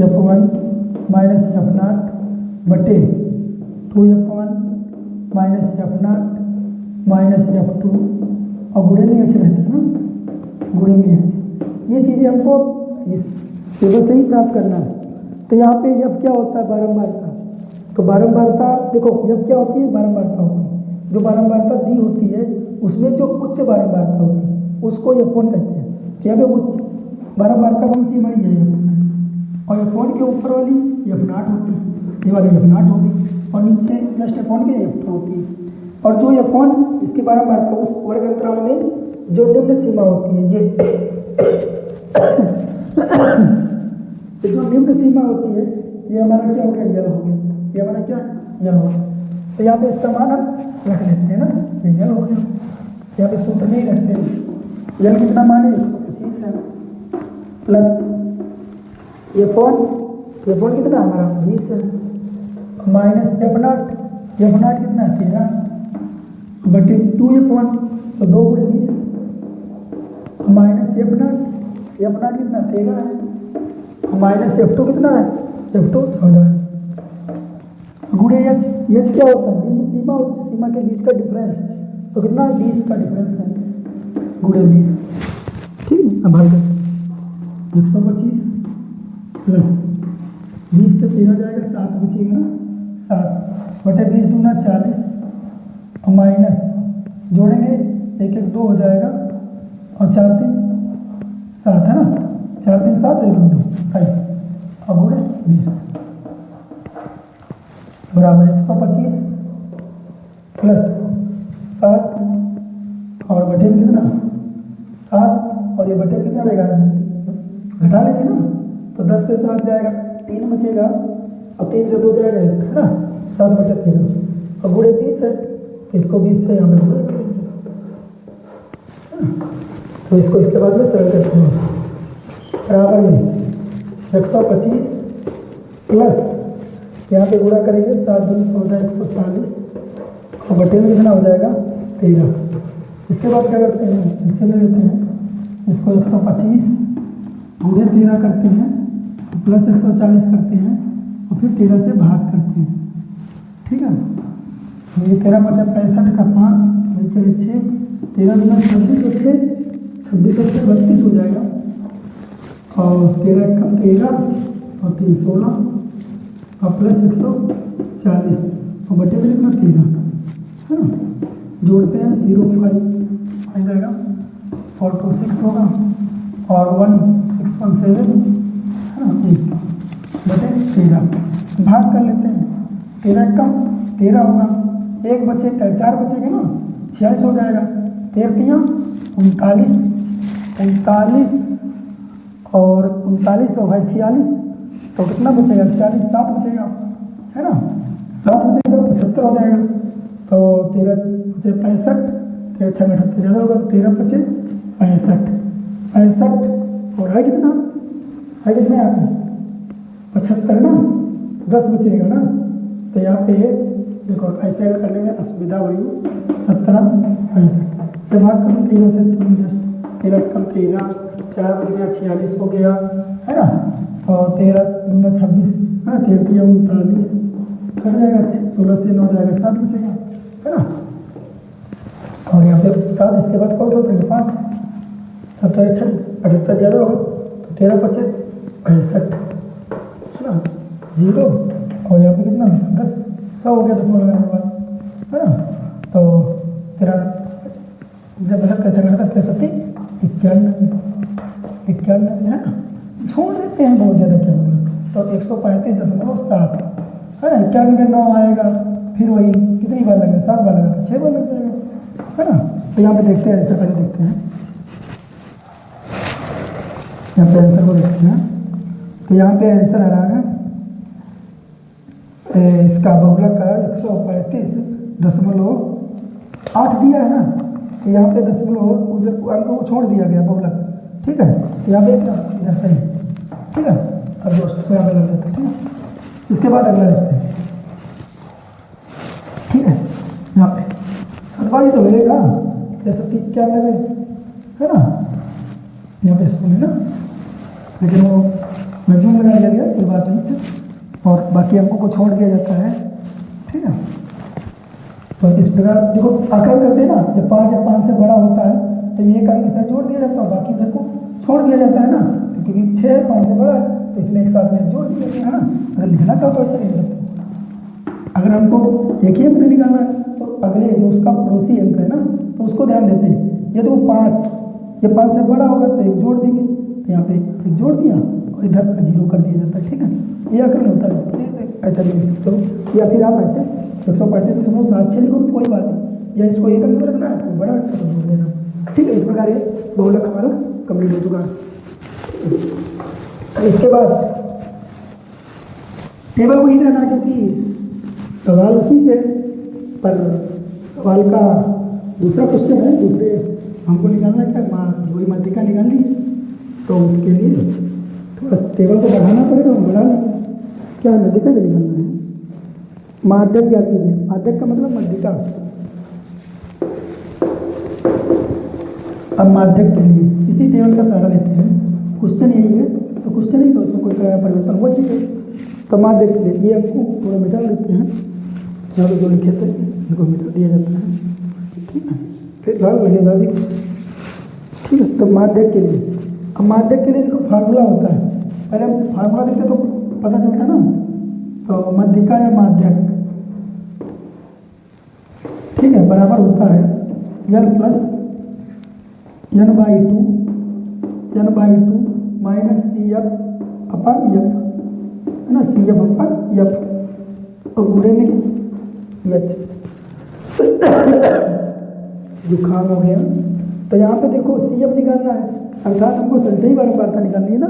F1 माइनस F0 बटे 2F1 minus F0 minus F2 और गुणे में H रहता है ना, गुणे में H। ये चीज़ें हमको इस टेबल से ही प्राप्त करना है। तो यहाँ पे F क्या होता है? बारंबारता। तो बारंबारता देखो F क्या होती है? बारंबारता होती है। जो बारंबारता दी होती है उसमें जो उच्च बारंबारता होती है उसको F1 कहते हैं। तो यहाँ पे उच्च बारंबारता कौन सी हमारी है? F1। और F1 के ऊपर वाली F0 होती है, ये वाली F0 होगी, और नीचे जस्ट F1 के F2 होती है। और जो F1 इसके बारंबारता उस वर्ग अंतराल में जो निम्न सीमा होती है, ये जो निम्न सीमा होती है ये हमारा क्या हो गया? यल हो गया। ये हमारा क्या? यल हो गया। तो यहाँ पे इसका मान हम रख लेते हैं ना, ये यल हो गया। यहाँ पे सूत्र नहीं रखते हैं। यल कितना मान है? 125 है प्लस F1 कितना हमारा? 20 है माइनस F0 कितना? 13 बटे 2F1 तो 2 गुणे 20 माइनस F0 कितना? 13 है माइनस F2 कितना है? F2 14 है गुणे H क्या होता है? निम्न सीमा और उच्च सीमा के बीच का डिफरेंस। तो कितना? 20 का डिफरेंस है गुणे 20। ठीक है, अब हल करते 125 प्लस 20 से 13 जाएगा 7 बचेगा ना, 7 बटे 20 दूना 40 और माइनस जोड़ेंगे 1 1 2 हो जाएगा और 4 3 7 है ना, 4 3 7 1 2 28 और गुणे 20 बराबर 125 प्लस 7 और बटे कितना? 7 और ये बटे कितना रहेगा? घटा लेंगे ना, तो 10 से 7 जाएगा 3 बचेगा और 3 से 2 जाएगा 1 है ना, 7 बटे 13 और गुणे 20 है। इसको 20 से यहाँ पे गुणे करेंगे, तो इसको इसके बाद में सरल करते हैं। बराबर में 125 प्लस यहाँ पे गुणा करेंगे 7 दूनी 14 140 और बटे में कितना हो जाएगा? 13। इसके बाद क्या करते हैं? इनसे ले लेते हैं, इसको 125 गुणे 13 करते हैं प्लस 140 करते हैं और फिर 13 से भाग करते हैं। ठीक है, तो ये 13 बचा 65 का 5 चले 6 13 दूना 26 और 6 26 और 6 32 हो जाएगा और 13 का 13 और 3 16 और प्लस 140 और बटे में कितना? 13 है ना, जोड़ते हैं 05 आ जाएगा 426 होगा और 1617 है ना, 1 बटे 13 भाग कर लेते हैं। 13 कम 13 होगा, 1 बचे 4 बचेगा ना, 46 हो जाएगा। 13 39 और 39 होगा 46 तो कितना बचेगा? 40 7 बचेगा है ना, 7 बचेगा 75 हो जाएगा। तो 13 बचे 65 13 6 78 ज़्यादा होगा, 13 बचे 65 और है कितना? है कितना यहाँ पे? 75 ना, 10 बचेगा ना, तो यहाँ पे देखो ऐसे कर लेंगे, असुविधा हुई 17 65 से भाग करो 13 से, तुम जस्ट 13 कम 13 4 बच गया 46 हो गया है ना, और 13 दूना 26 है ना, 13 39 कर जाएगा, 16 से 9 जाएगा 7 बचेगा है ना, और यहाँ पे 7 इसके बाद कौन सा होता है? 5 17 6 78 ज़्यादा होगा तो 13 बचे 65 है ना 0 और यहाँ पे कितना 10 100 हो गया 10 लगाने के बाद है ना। तो तेरा जब 75 91 है ना, छोड़ देते हैं बहुत ज़्यादा क्या होगा, तो 135.7 है ना, 91 9 आएगा, फिर वही कितनी बार लगेगा? 7 बार लगा तो 6 बार लग जाएगा है ना। तो यहाँ पे देखते हैं, ऐसा पहले देखते हैं, यहाँ पे आंसर को देखते हैं। तो यहाँ पे आंसर आ रहा है इसका बहुलक का 135.8 दिया है ना, तो यहाँ पे दशमलव उधर अंक को छोड़ दिया गया बहुलक। ठीक है, तो यहाँ पे इधर सही। ठीक है, अब दोस्तों यहाँ पे लग देते हैं। ठीक है, इसके बाद अगला लिखते हैं। ठीक है, यहाँ वाली तो मिलेगा, जैसे 93 है ना, यहाँ पे स्कूल है ना, लेकिन वो मैक्सिमम लगा दिया गया, कोई बात नहीं से, और बाकी अंकों को छोड़ दिया जाता है। ठीक है, तो इस प्रकार देखो आकलन करते हैं ना, जब 5 या 5 से बड़ा होता है तो ये एक अंक इधर जोड़ दिया जाता है, बाकी इधर को छोड़ दिया जाता है ना, क्योंकि 6 5 से बड़ा है तो इसमें एक साथ में जोड़ दिया जाता है ना। अगर लिखना चाहो तो ऐसा लिख सकते हो। अगर हमको एक ही अंक में निकालना है तो अगले जो उसका पड़ोसी अंक है ना, तो उसको ध्यान देते हैं। यदि वो 5 या 5 से बड़ा होगा तो एक जोड़ देंगे, तो यहाँ पे एक जोड़ दिया और इधर 0 कर दिया जाता है। ठीक है, ये आकलन होता है, ऐसा भी लिख सकते हो, या फिर आप ऐसे 135.76 लिखो, कोई बात नहीं, या इसको एक अंक में रखना है तो बड़ा अच्छा तो जोड़ देना। ठीक है, इस प्रकार ये बहुलक हमारा कंप्लीट हो चुका है। इसके बाद टेबल वही रहना, क्योंकि सवाल उसी से, पर सवाल का दूसरा क्वेश्चन है, दूसरे हमको निकालना क्या, जोड़ी माध्यिका निकालनी है, तो उसके लिए थोड़ा टेबल को बढ़ाना पड़ेगा, हम बढ़ा लेंगे। क्या माध्यिका जो निकालना है, माध्यक ज्ञात कीजिए। माध्यक का मतलब माध्यिका। अब माध्यक के लिए इसी टेबल का सहारा लेते हैं, क्वेश्चन यही है, तो क्वेश्चन ही तो उसमें कोई परिवर्तन हुआ चाहिए। तो माध्यक के लिए ये आपको थोड़ा मिटा देते हैं, जहाँ पे जो लिखे थे इनको मिटा दिया जाता है। ठीक है, फिर लाल लगेगा भी। ठीक है, तो माध्यक के लिए, अब माध्यक के लिए देखो फार्मूला होता है, पहले हम फार्मूला देखते तो पता चलता ना, तो माध्यिका या माध्यक, ठीक है, बराबर होता है L plus n/2 minus CF अपन F, है ना, CF अपन F, और गुणे में H। जुकाम हो गया, तो यहाँ पे देखो CF निकालना है, अर्थात हमको संचयी बारंबारता निकालनी है ना,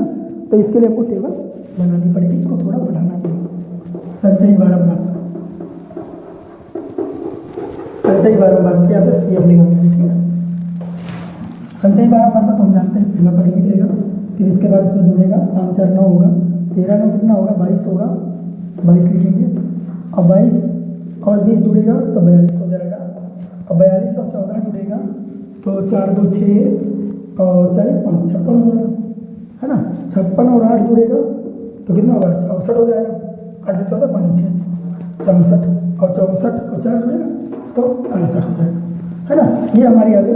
तो इसके लिए हमको टेबल बनानी पड़ेगी, इसको थोड़ा बढ़ाना पड़ेगा। संचयी बारंबारता, संचयी बारंबारता यहाँ पे CF निकालना है। ठीक है, संचयी बारंबारता तो हम जानते हैं, पहला पढ़ लीजिएगा, फिर इसके बाद इसमें जुड़ेगा 5 4 9 होगा, 13 9 कितना होगा, 22 होगा, 22 लिखेंगे, और 22 और 20 जुड़ेगा तो 42 हो जाएगा, और 42 और 14 जुड़ेगा तो 4 2 6 और 4 5 56 हो जाएगा, है ना। 56 और 8 जुड़ेगा तो कितना होगा, 64 हो जाएगा। 8 से 14 5 6 64, और 64 और 4 जुड़ेगा तो 68 हो जाएगा, है ना। ये हमारी आगे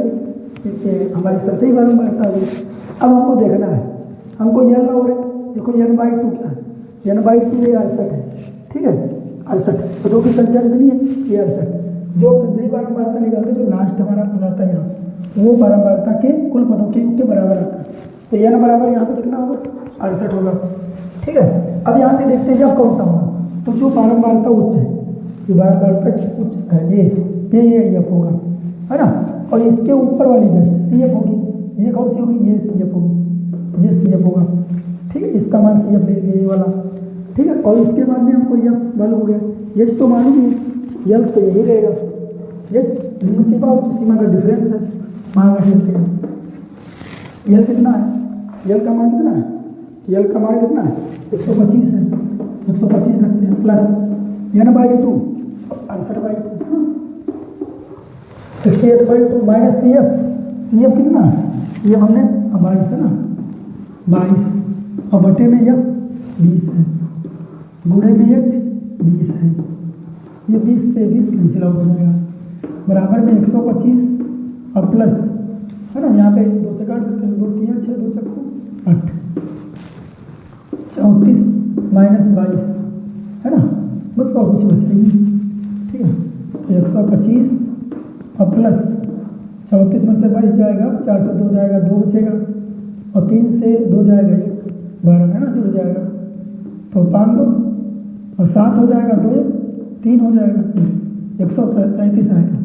हमारी संचयी बारंबारता होगी। अब हमको देखना है, हमको n और देखो n/2 क्या है, n/2 ये 68 है। ठीक है, 68, तो 2 की संख्या कितनी है, ये 68। जो संचयी बारंबारता निकालते जो लास्ट हमारा पद आता है यहाँ, वो बारंबारता के कुल पदों के योग के बराबर आता है, तो n बराबर यहाँ पे कितना होगा, 68 होगा। ठीक है, अब यहाँ से देखते हैं जब कौन सा होगा, तो जो बारंबारता उच्च है, जो बारंबारता उच्च है ये F होगा, है ना, और इसके ऊपर वाली जस्ट CF होगी, ये कौन सी होगी, ये CF होगी, ये CF होगा। ठीक है, इसका मान CF ले लिया, ये वाला। ठीक है, और इसके बाद में हमको यह बल हो गया, यश तो मालूम है, यल तो यही रहेगा, यश सीमा और सीमा का डिफरेंस है, मान रख लेते हैं। यल कितना है, यल का मान कितना है, यल का मान कितना है, 125 है, 125 रखते हैं, प्लस n/2 68/2 68/2 माइनस CF कितना है, CF हमने 22 है ना, 22 और बटे में F 20 है, गुणे में H 20 है, ये 20 से 20 कैंसिल आउट हो जाएगा, बराबर में 125 और प्लस, है ना, यहाँ पे 2 से काट देते हैं, 2 3 6 2 चक्कू 8 34 माइनस 22, है ना, बस और कुछ बचेगी। ठीक है, तो 125 और प्लस 34 में से 22 जाएगा, 4 से 2 जाएगा, 2 बचेगा, और 3 से 2 जाएगा, 1 12 है ना, जुड़ जाएगा, तो 5 2 और 7 हो जाएगा, 2 3 हो जाएगा, 137 आएगा,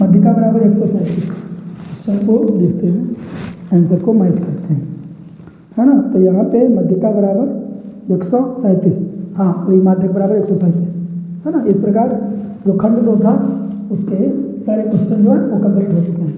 माध्यिका बराबर 137। क्वेश्चन को देखते हैं, आंसर को मैच करते हैं, है ना। तो यहाँ पे माध्यिका बराबर 137, हाँ वही माध्यक बराबर 137, है ना। इस प्रकार जो खंड 2 था उसके सारे क्वेश्चन जो है वो कंप्लीट हो चुके हैं।